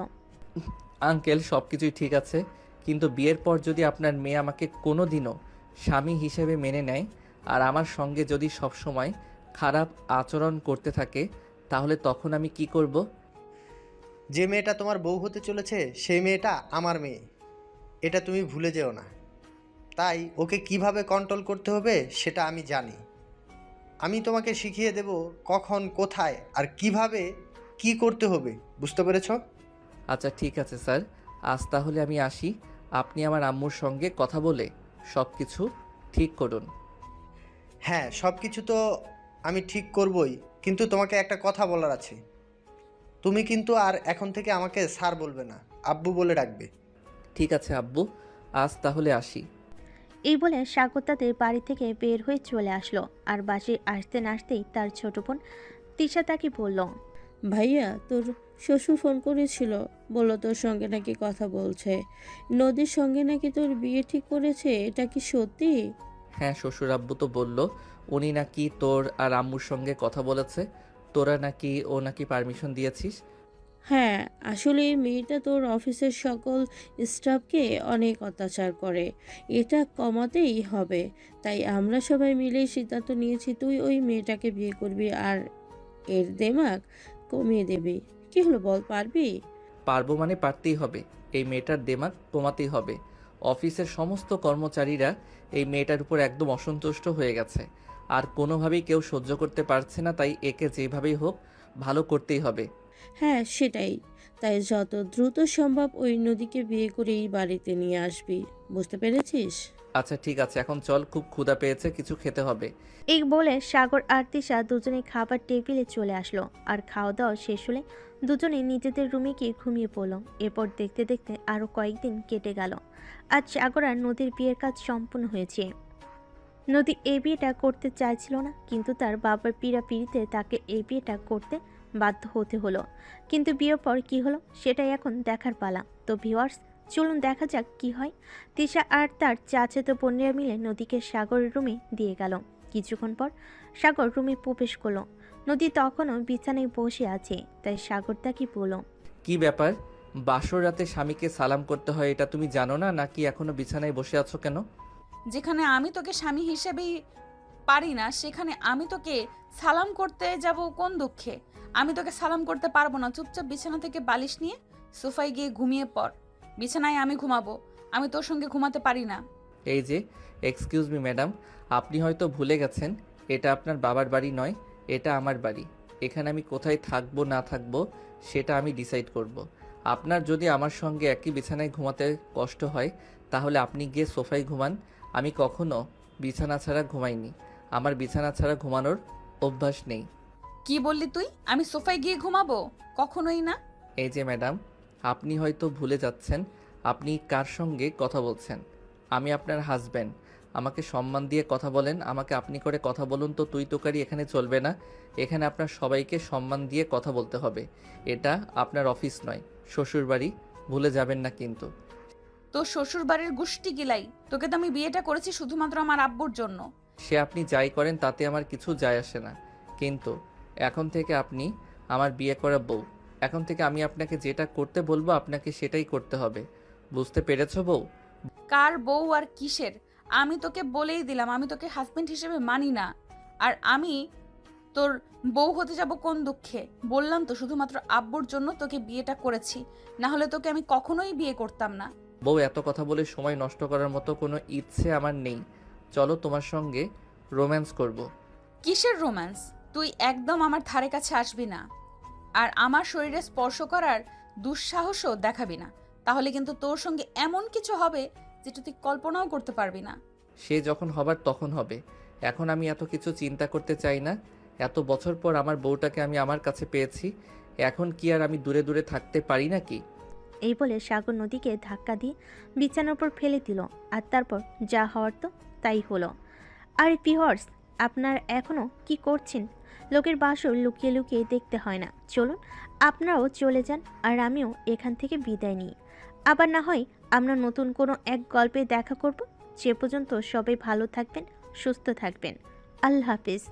আঙ্কেল, সব কিছুই ঠিক আছে, কিন্তু বিয়ের পর যদি আপনার মেয়ে আমাকে কোনো দিনও স্বামী হিসেবে মেনে নেয় আর আমার সঙ্গে যদি সবসময় খারাপ আচরণ করতে থাকে, তাহলে তখন আমি কি করব? যে মেয়েটা তোমার বউ হতে চলেছে সেই মেয়েটা আমার মেয়ে, এটা তুমি ভুলে যেও না। তাই ওকে কিভাবে কন্ট্রোল করতে হবে সেটা আমি জানি। আমি তোমাকে শিখিয়ে দেব কখন, কোথায় আর কিভাবে কি করতে হবে, বুঝতে পেরেছো? আচ্ছা ঠিক আছে স্যার, আজ তাহলে আমি আসি। আপনি আমার আম্মুর সঙ্গে কথা বলে সব কিছু ঠিক করুন। হ্যাঁ, সব কিছু তো আমি ঠিক করবই, কিন্তু তোমাকে একটা কথা বলার আছে। তুমি কিন্তু আর এখন থেকে আমাকে স্যার বলবে না, আব্বু বলে ডাকবে। ঠিক আছে আব্বু, আজ তাহলে আসি। এই বলে সাগর তাদের বাড়ি থেকে বের হয়ে চলে আসলো। আর বাসে আসতে না আসতেই তার ছোট বোন তিশা তাকে বলল, ভাইয়া, তোর শ্বশুর ফোন করেছিল, বললো তোর সঙ্গে নাকি কথা বলছে, নদীর সঙ্গে নাকি তোর বিয়ে ঠিক করেছে, এটা কি সত্যি? হ্যাঁ, শ্বশুর আব্বু তো বলল উনি নাকি তোর আর আম্মুর সঙ্গে কথা বলেছে, তোরা নাকি ও নাকি পারমিশন দিয়েছিস। হ্যাঁ, আসলে এই মেয়েটা তোর অফিসের সকল স্টাফকে অনেক অত্যাচার করে, এটা কমাতেই হবে। তাই আমরা সবাই মিলে সিদ্ধান্ত নিয়েছি তুই ওই মেয়েটাকে বিয়ে করবি আর এর দেমাগ কমিয়ে দেবি। কি হলো বল, পারবি? পারবো মানে পারতেই হবে, এই মেয়েটার দেমাগ কমাতেই হবে। অফিসের সমস্ত কর্মচারীরা এই মেয়েটার উপর একদম অসন্তুষ্ট হয়ে গেছে, আর কোনোভাবেই কেউ সহ্য করতে পারছে না, তাই একে যেভাবেই হোক ভালো করতেই হবে। হ্যাঁ সেটাই, তাই যত দ্রুত সম্ভব ওই নদীকে বিয়ে করে এই বাড়িতে নিয়ে আসবি, বুঝতে পেরেছিস? আচ্ছা ঠিক আছে, এখন চল, খুব ক্ষুধা পেয়েছে, কিছু খেতে হবে। এই বলে সাগর আর তিশা দুজনেই খাবার টেবিলে চলে আসলো। আর খাওয়া দাওয়া শেষ হলে দুজনে নিজেদের রুমে গিয়ে ঘুমিয়ে পড়ল। এরপর দেখতে দেখতে আরও কয়েকদিন কেটে গেল। আজ সাগর আর নদীর বিয়ের কাজ সম্পূর্ণ হয়েছে। নদী এই বিয়েটা করতে চাইছিল না, কিন্তু তার বাবার পীড়াপিড়িতে তাকে এই বিয়েটা করতে বাধ্য হতে হলো। কিন্তু বিয়ের পর কি হলো সেটাই এখন দেখার পালা। তো ভিউয়ার্স, চলুন দেখা যাক কি হয়। তিশা আর তার চাচাতো বোনেরা মিলে নদীকে সাগরের রুমে দিয়ে গেল। কিছুক্ষণ পর সাগর রুমে প্রবেশ করলো। নদী তখনও বিছানায় বসে আছে, তাই সাগর তাকে বলল, কি ব্যাপার, বাসর রাতে স্বামীকে সালাম করতে হয় এটা তুমি জানো না, নাকি এখনো বিছানায় বসে আছো কেন? যেখানে আমি তোকে স্বামী হিসেবেই পারি না, সেখানে আমি তোকে সালাম করতে যাব কোন দুঃখে? আমি তোকে সালাম করতে পারবো না। চুপচাপ বিছানা থেকে বালিশ নিয়ে সোফায় গিয়ে ঘুমিয়ে পড়। বিছানায় আমি ঘুমাবো, আমি তোর সঙ্গে ঘুমাতে পারি না। এই যে, এক্সকিউজ মি ম্যাডাম, আপনি হয়তো ভুলে গেছেন এটা আপনার বাবার বাড়ি নয়, এটা আমার বাড়ি। এখানে আমি কোথায় থাকবো না থাকবো সেটা আমি ডিসাইড করব। আপনার যদি আমার সঙ্গে একই বিছানায় ঘুমাতে কষ্ট হয় তাহলে আপনি গিয়ে সোফায় ঘুমান। আমি কখনো বিছানা ছাড়া ঘুমাইনি, আমার বিছানা ছাড়া ঘুমানোর অভ্যাস নেই। কি বললি তুই? আমি সোফায় গিয়ে ঘুমাবো? কখনোই না। এই যে ম্যাডাম, আপনি হয়তো ভুলে যাচ্ছেন আপনি কার সঙ্গে কথা বলছেন। আমি আপনার হাজব্যান্ড, আমাকে সম্মান দিয়ে কথা বলেন, আমাকে আপনি করে কথা বলুন তো তুই তোকারি এখানে চলবে না। এখানে আপনার সবাইকে সম্মান দিয়ে কথা বলতে হবে। এটা আপনার অফিস নয়, শ্বশুরবাড়ি, ভুলে যাবেন না কিন্তু। তোর শ্বশুর বাড়ির গুষ্টি গিলাই, তোকে তো আমি বিয়েটা করেছি শুধুমাত্র আমার আব্বুর জন্য। সে আপনি যাই করেন তাতে আমার কিছু যায় আসে না, কিন্তু এখন থেকে আপনি আমার বিয়ে করা বউ। এখন থেকে আমি আপনাকে যেটা করতে বলবো আপনাকে সেটাই করতে হবে, বুঝতে পেরেছো বউ? কার বউ আর কিসের? আমি তোকে বলেই দিলাম আমি তোকে হাজবেন্ড হিসেবে মানি না। আর আমি তোর বউ হতে যাব কোন দুঃখে? বললাম তো শুধুমাত্র আব্বুর জন্য তোকে বিয়েটা করেছি, না হলে তোকে আমি কখনোই বিয়ে করতাম না। বউ, এত কথা বলে সময় নষ্ট করার মতো কোনো ইচ্ছে আমার নেই। চলো তোমার সঙ্গে রোম্যান্স করব। কিসের রোম্যান্স? তুই একদম আমার ধারে কাছে আসবি না, আর আমার শরীরে স্পর্শ করার দুঃসাহসও দেখাবি না। তাহলে কিন্তু তোর সঙ্গে এমন কিছু হবে যেটা তুই কল্পনাও করতে পারবি না। সে যখন হবার তখন হবে, এখন আমি এত কিছু চিন্তা করতে চাই না। এত বছর পর আমার বউটাকে আমি আমার কাছে পেয়েছি, এখন কি আর আমি দূরে দূরে থাকতে পারি নাকি? এই বলে সাগর নদীকে ধাক্কা দিয়ে বিছানার উপর ফেলে দিল। আর তারপর যা হওয়ার তো তাই হলো। আর ভিউয়ার্স, আপনার এখনও কি করছেন? লোকের বাসর লুকিয়ে লুকিয়ে দেখতে হয় না। চলুন আপনারাও চলে যান, আর আমিও এখান থেকে বিদায় নিই। আবার না হয় আমরা নতুন কোনো এক গল্পে দেখা করব। সে পর্যন্ত সবাই ভালো থাকবেন, সুস্থ থাকবেন। আল্লাহ হাফিজ।